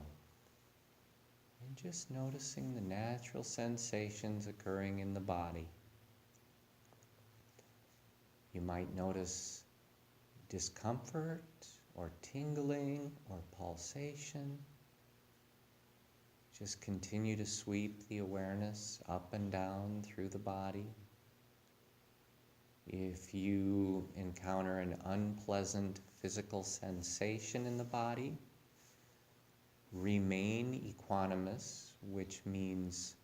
And just noticing the natural sensations occurring in the body. You might notice discomfort or tingling or pulsation. Just continue to sweep the awareness up and down through the body. If you encounter an unpleasant physical sensation in the body, remain equanimous, which means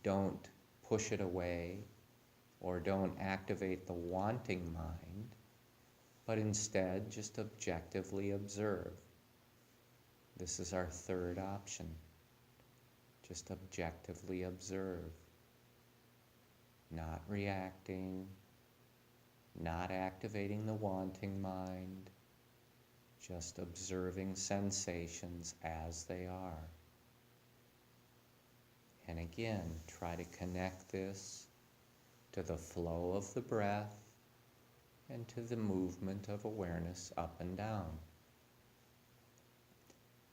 don't push it away or don't activate the wanting mind, but instead just objectively observe. This is our third option. Just objectively observe. Not reacting, not activating the wanting mind, just observing sensations as they are. And again, try to connect this to the flow of the breath and to the movement of awareness up and down.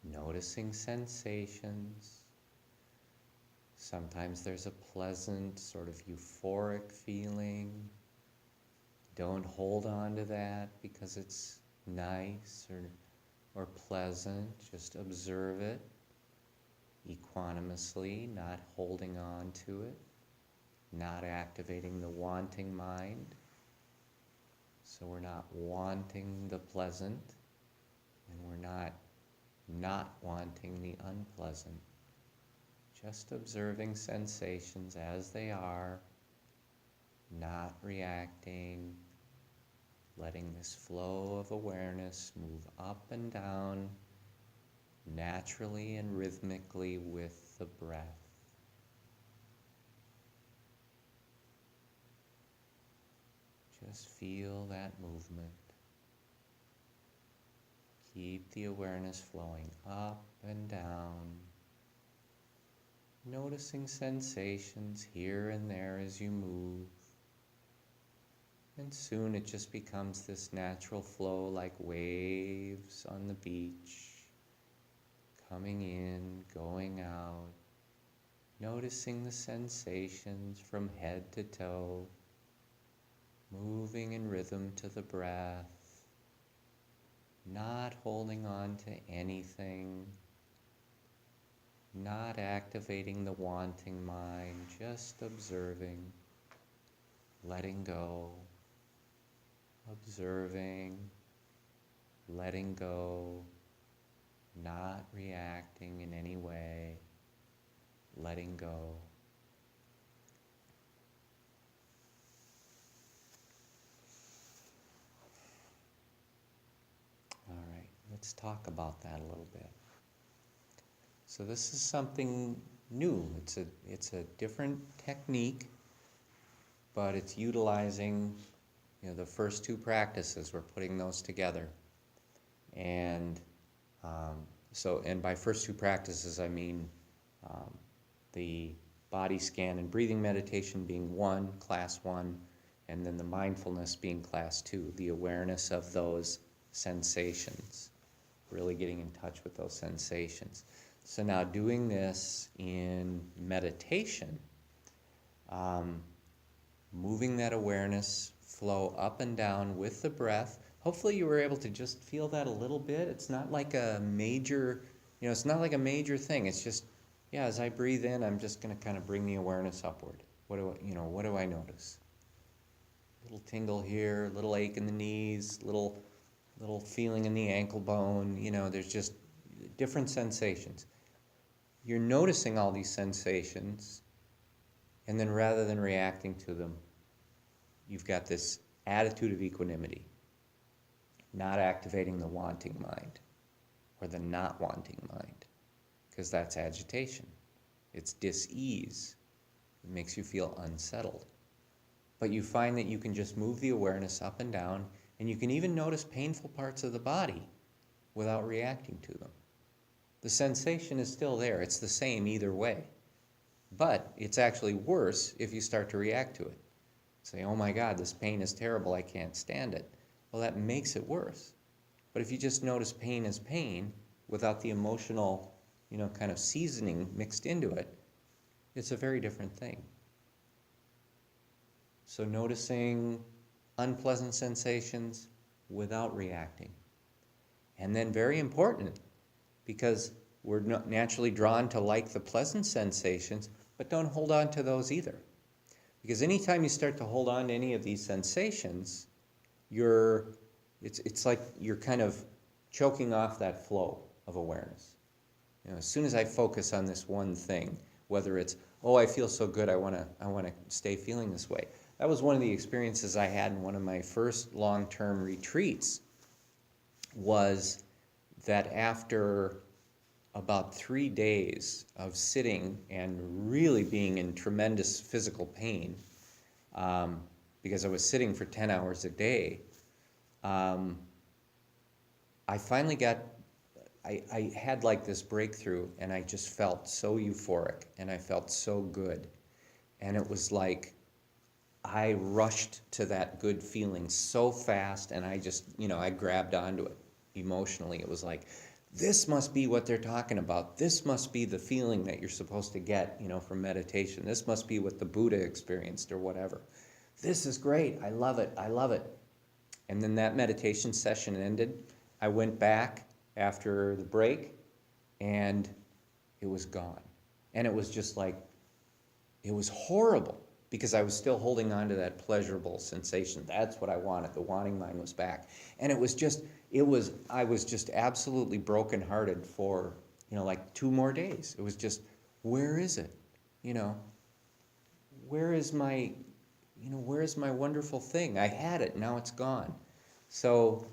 Noticing sensations. Sometimes there's a pleasant, sort of euphoric feeling. Don't hold on to that because it's nice or pleasant. Just observe it equanimously, not holding on to it, not activating the wanting mind. So we're not wanting the pleasant, and we're not wanting the unpleasant. Just observing sensations as they are, not reacting, letting this flow of awareness move up and down naturally and rhythmically with the breath. Just feel that movement. Keep the awareness flowing up and down. Noticing sensations here and there as you move. And soon it just becomes this natural flow like waves on the beach, coming in, going out, noticing the sensations from head to toe, moving in rhythm to the breath, not holding on to anything, not activating the wanting mind, just observing, letting go, observing, letting go, not reacting in any way, letting go. All right, let's talk about that a little bit. So this is something new. It's a different technique, but it's utilizing, the first two practices. We're putting those together, and and by first two practices I mean the body scan and breathing meditation being class one, and then the mindfulness being class two. The awareness of those sensations, really getting in touch with those sensations. So now doing this in meditation, moving that awareness flow up and down with the breath. Hopefully you were able to just feel that a little bit. It's not like a major, it's not like a major thing. It's just, as I breathe in, I'm just going to kind of bring the awareness upward. What do I notice? Little tingle here, little ache in the knees, little feeling in the ankle bone. There's just different sensations. You're noticing all these sensations, and then rather than reacting to them, you've got this attitude of equanimity, not activating the wanting mind or the not wanting mind, because that's agitation. It's dis-ease. It makes you feel unsettled. But you find that you can just move the awareness up and down, and you can even notice painful parts of the body without reacting to them. The sensation is still there. It's the same either way. But it's actually worse if you start to react to it. Say, oh my God, this pain is terrible, I can't stand it. Well, that makes it worse. But if you just notice pain as pain, without the emotional, kind of seasoning mixed into it, it's a very different thing. So noticing unpleasant sensations without reacting. And then very important, because we're naturally drawn to like the pleasant sensations, but don't hold on to those either. Because anytime you start to hold on to any of these sensations, it's like you're kind of choking off that flow of awareness. As soon as I focus on this one thing, whether it's, oh, I feel so good, I want to stay feeling this way. That was one of the experiences I had in one of my first long-term retreats, was that after about 3 days of sitting and really being in tremendous physical pain, because I was sitting for 10 hours a day, I finally I had like this breakthrough, and I just felt so euphoric, and I felt so good. And it was like I rushed to that good feeling so fast, and I just, I grabbed onto it emotionally. It was like, this must be what they're talking about. This must be the feeling that you're supposed to get, from meditation. This must be what the Buddha experienced or whatever. This is great. I love it. I love it. And then that meditation session ended. I went back after the break, and it was gone. And it was just like, it was horrible, because I was still holding on to that pleasurable sensation. That's what I wanted. The wanting mind was back. And I was just absolutely brokenhearted for, like 2 more days. It was just, where is it? Where is my wonderful thing? I had it, now it's gone. So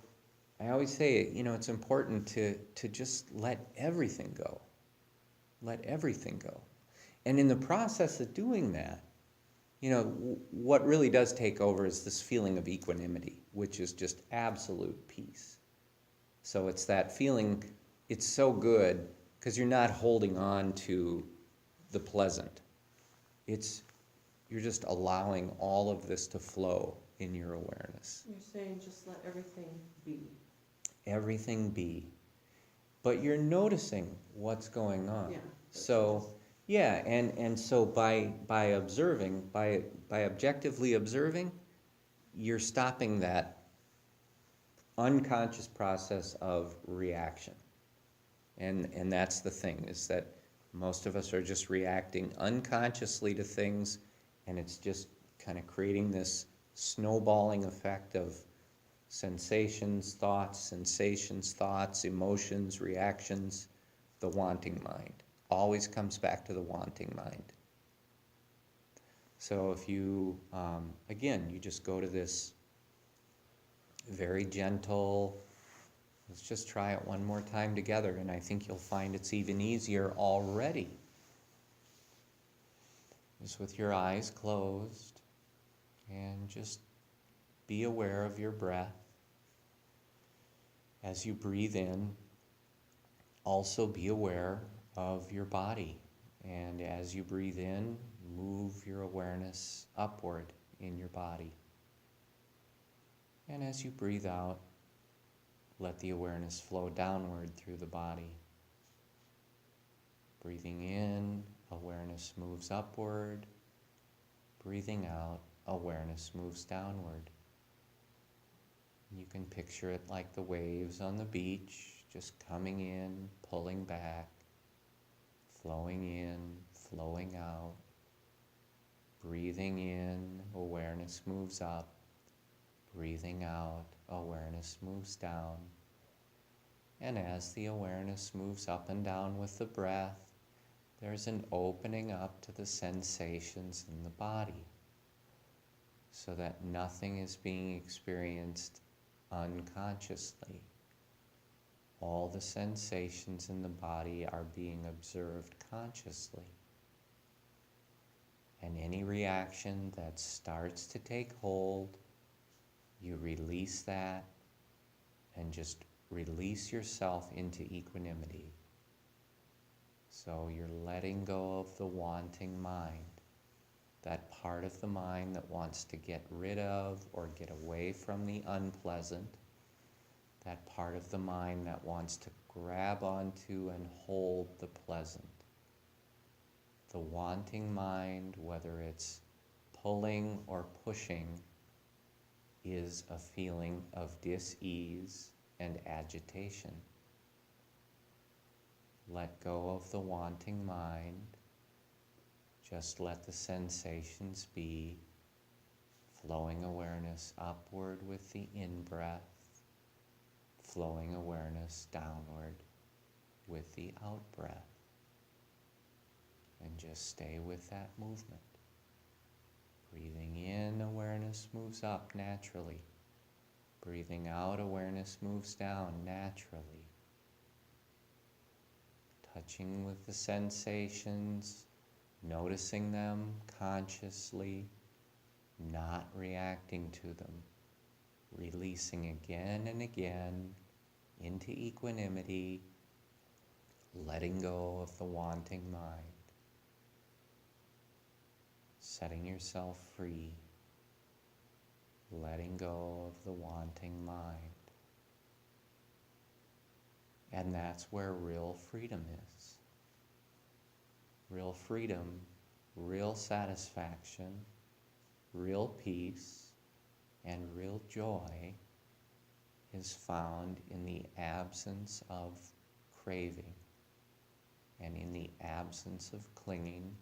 I always say, it's important to just let everything go. Let everything go. And in the process of doing that, what really does take over is this feeling of equanimity, which is just absolute peace. So it's that feeling, it's so good because you're not holding on to the pleasant. You're just allowing all of this to flow in your awareness. You're saying just let everything be. Everything be. But you're noticing what's going on. Yeah. So, yeah, and so by observing, by objectively observing, you're stopping that unconscious process of reaction. And that's the thing, is that most of us are just reacting unconsciously to things, and it's just kind of creating this snowballing effect of sensations, thoughts, emotions, reactions, the wanting mind. Always comes back to the wanting mind. So if you, again, you just go to this very gentle, let's just try it one more time together, and I think you'll find it's even easier already. Just with your eyes closed, and just be aware of your breath. As you breathe in, also be aware of your body. And as you breathe in, move your awareness upward in your body. And as you breathe out, let the awareness flow downward through the body. Breathing in, awareness moves upward. Breathing out, awareness moves downward. You can picture it like the waves on the beach, just coming in, pulling back, flowing in, flowing out. Breathing in, awareness moves up. Breathing out, awareness moves down. And as the awareness moves up and down with the breath, there's an opening up to the sensations in the body, so that nothing is being experienced unconsciously. All the sensations in the body are being observed consciously. And any reaction that starts to take hold, you release that and just release yourself into equanimity. So you're letting go of the wanting mind, that part of the mind that wants to get rid of or get away from the unpleasant, that part of the mind that wants to grab onto and hold the pleasant. The wanting mind, whether it's pulling or pushing, is a feeling of dis-ease and agitation. Let go of the wanting mind. Just let the sensations be, flowing awareness upward with the in-breath, flowing awareness downward with the out-breath. And just stay with that movement. Breathing in, awareness moves up naturally. Breathing out, awareness moves down naturally. Touching with the sensations, noticing them consciously, not reacting to them. Releasing again and again into equanimity, letting go of the wanting mind. Setting yourself free, letting go of the wanting mind. And that's where real freedom is. Real freedom, real satisfaction, real peace, and real joy is found in the absence of craving, and in the absence of clinging,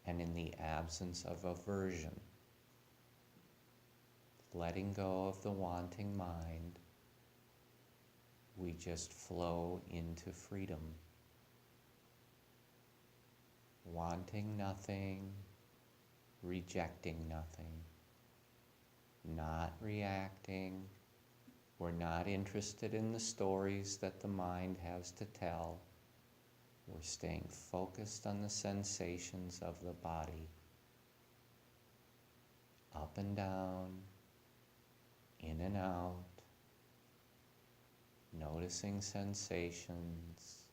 and in the absence of aversion. Letting go of the wanting mind, we just flow into freedom. Wanting nothing, rejecting nothing, not reacting. We're not interested in the stories that the mind has to tell. We're staying focused on the sensations of the body. Up and down, in and out, noticing sensations,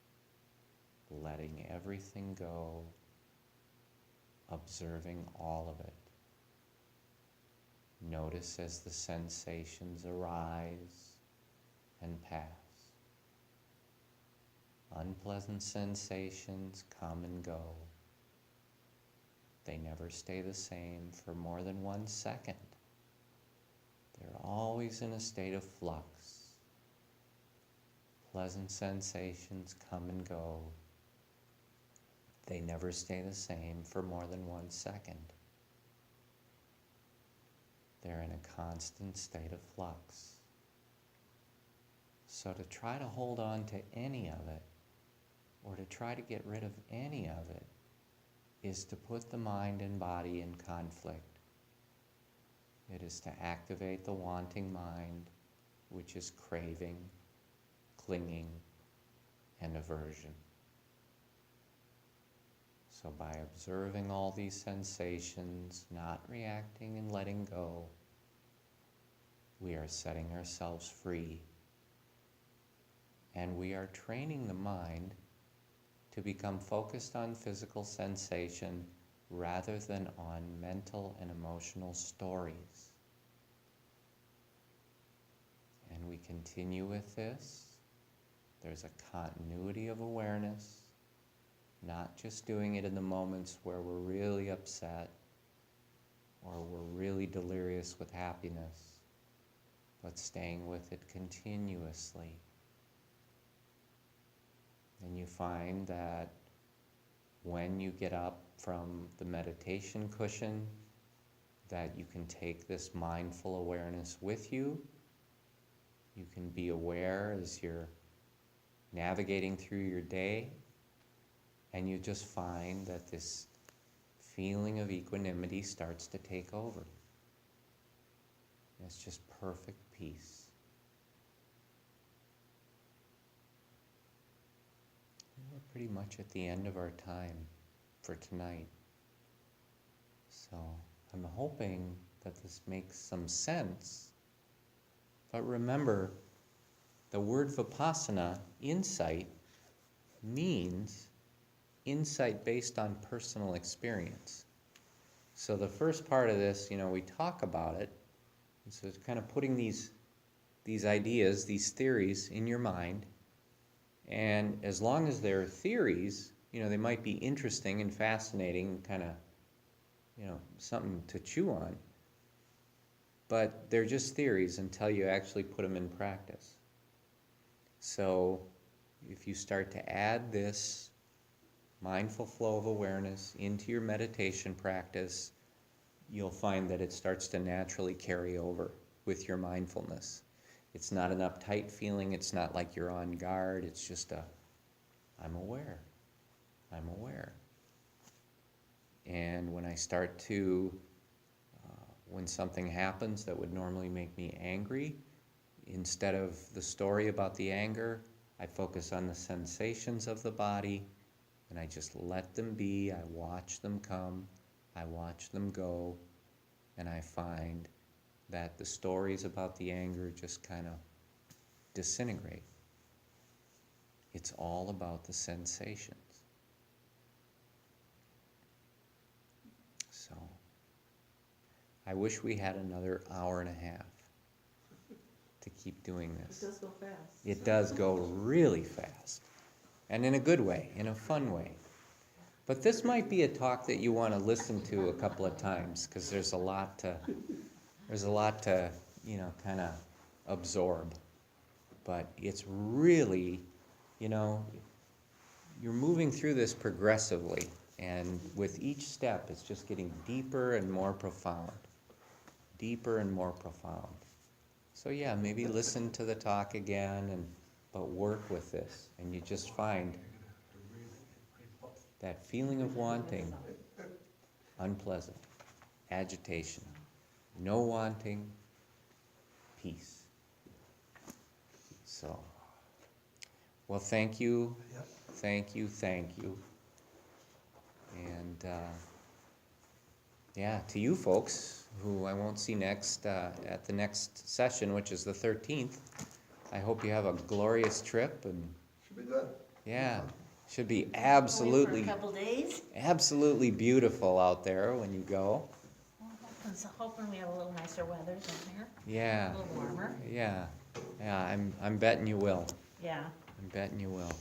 letting everything go, observing all of it. Notice as the sensations arise and pass. Unpleasant sensations come and go. They never stay the same for more than 1 second. They're always in a state of flux. Pleasant sensations come and go. They never stay the same for more than 1 second. They're in a constant state of flux. So to try to hold on to any of it, or to try to get rid of any of it, is to put the mind and body in conflict. It is to activate the wanting mind, which is craving, clinging, and aversion. So by observing all these sensations, not reacting and letting go, we are setting ourselves free. And we are training the mind to become focused on physical sensation rather than on mental and emotional stories. And we continue with this. There's a continuity of awareness, not just doing it in the moments where we're really upset or we're really delirious with happiness, but staying with it continuously. And you find that when you get up from the meditation cushion, that you can take this mindful awareness with you. You can be aware as you're navigating through your day, and you just find that this feeling of equanimity starts to take over. It's just perfect peace. We're pretty much at the end of our time for tonight. So I'm hoping that this makes some sense. But remember, the word vipassana, insight, means insight based on personal experience. So the first part of this, we talk about it. And so it's kind of putting these ideas, these theories in your mind. And as long as they're theories, they might be interesting and fascinating, kind of, something to chew on. But they're just theories until you actually put them in practice. So if you start to add this mindful flow of awareness into your meditation practice, you'll find that it starts to naturally carry over with your mindfulness. It's not an uptight feeling. It's not like you're on guard. It's just I'm aware. I'm aware. And when I start to, when something happens that would normally make me angry, instead of the story about the anger, I focus on the sensations of the body, and I just let them be. I watch them come. I watch them go. And I find that the stories about the anger just kind of disintegrate. It's all about the sensations. So, I wish we had another hour and a half to keep doing this. It does go fast. It does go really fast. And in a good way, in a fun way. But this might be a talk that you want to listen to a couple of times, because there's a lot to kind of absorb. But it's really, you're moving through this progressively, and with each step, it's just getting deeper and more profound. Deeper and more profound. So yeah, maybe listen to the talk again, but work with this, and you just find that feeling of wanting, unpleasant, agitation, no wanting, peace. So, well, thank you, thank you, thank you. And to you folks, who I won't see next at the next session, which is the 13th, I hope you have a glorious trip. And should be good. Yeah, should be Away absolutely, for a couple days. absolutely beautiful out there when you go. I was hoping we have a little nicer weather down here, a Yeah, little warmer. yeah, yeah, I'm betting you will. Yeah. I'm betting you will.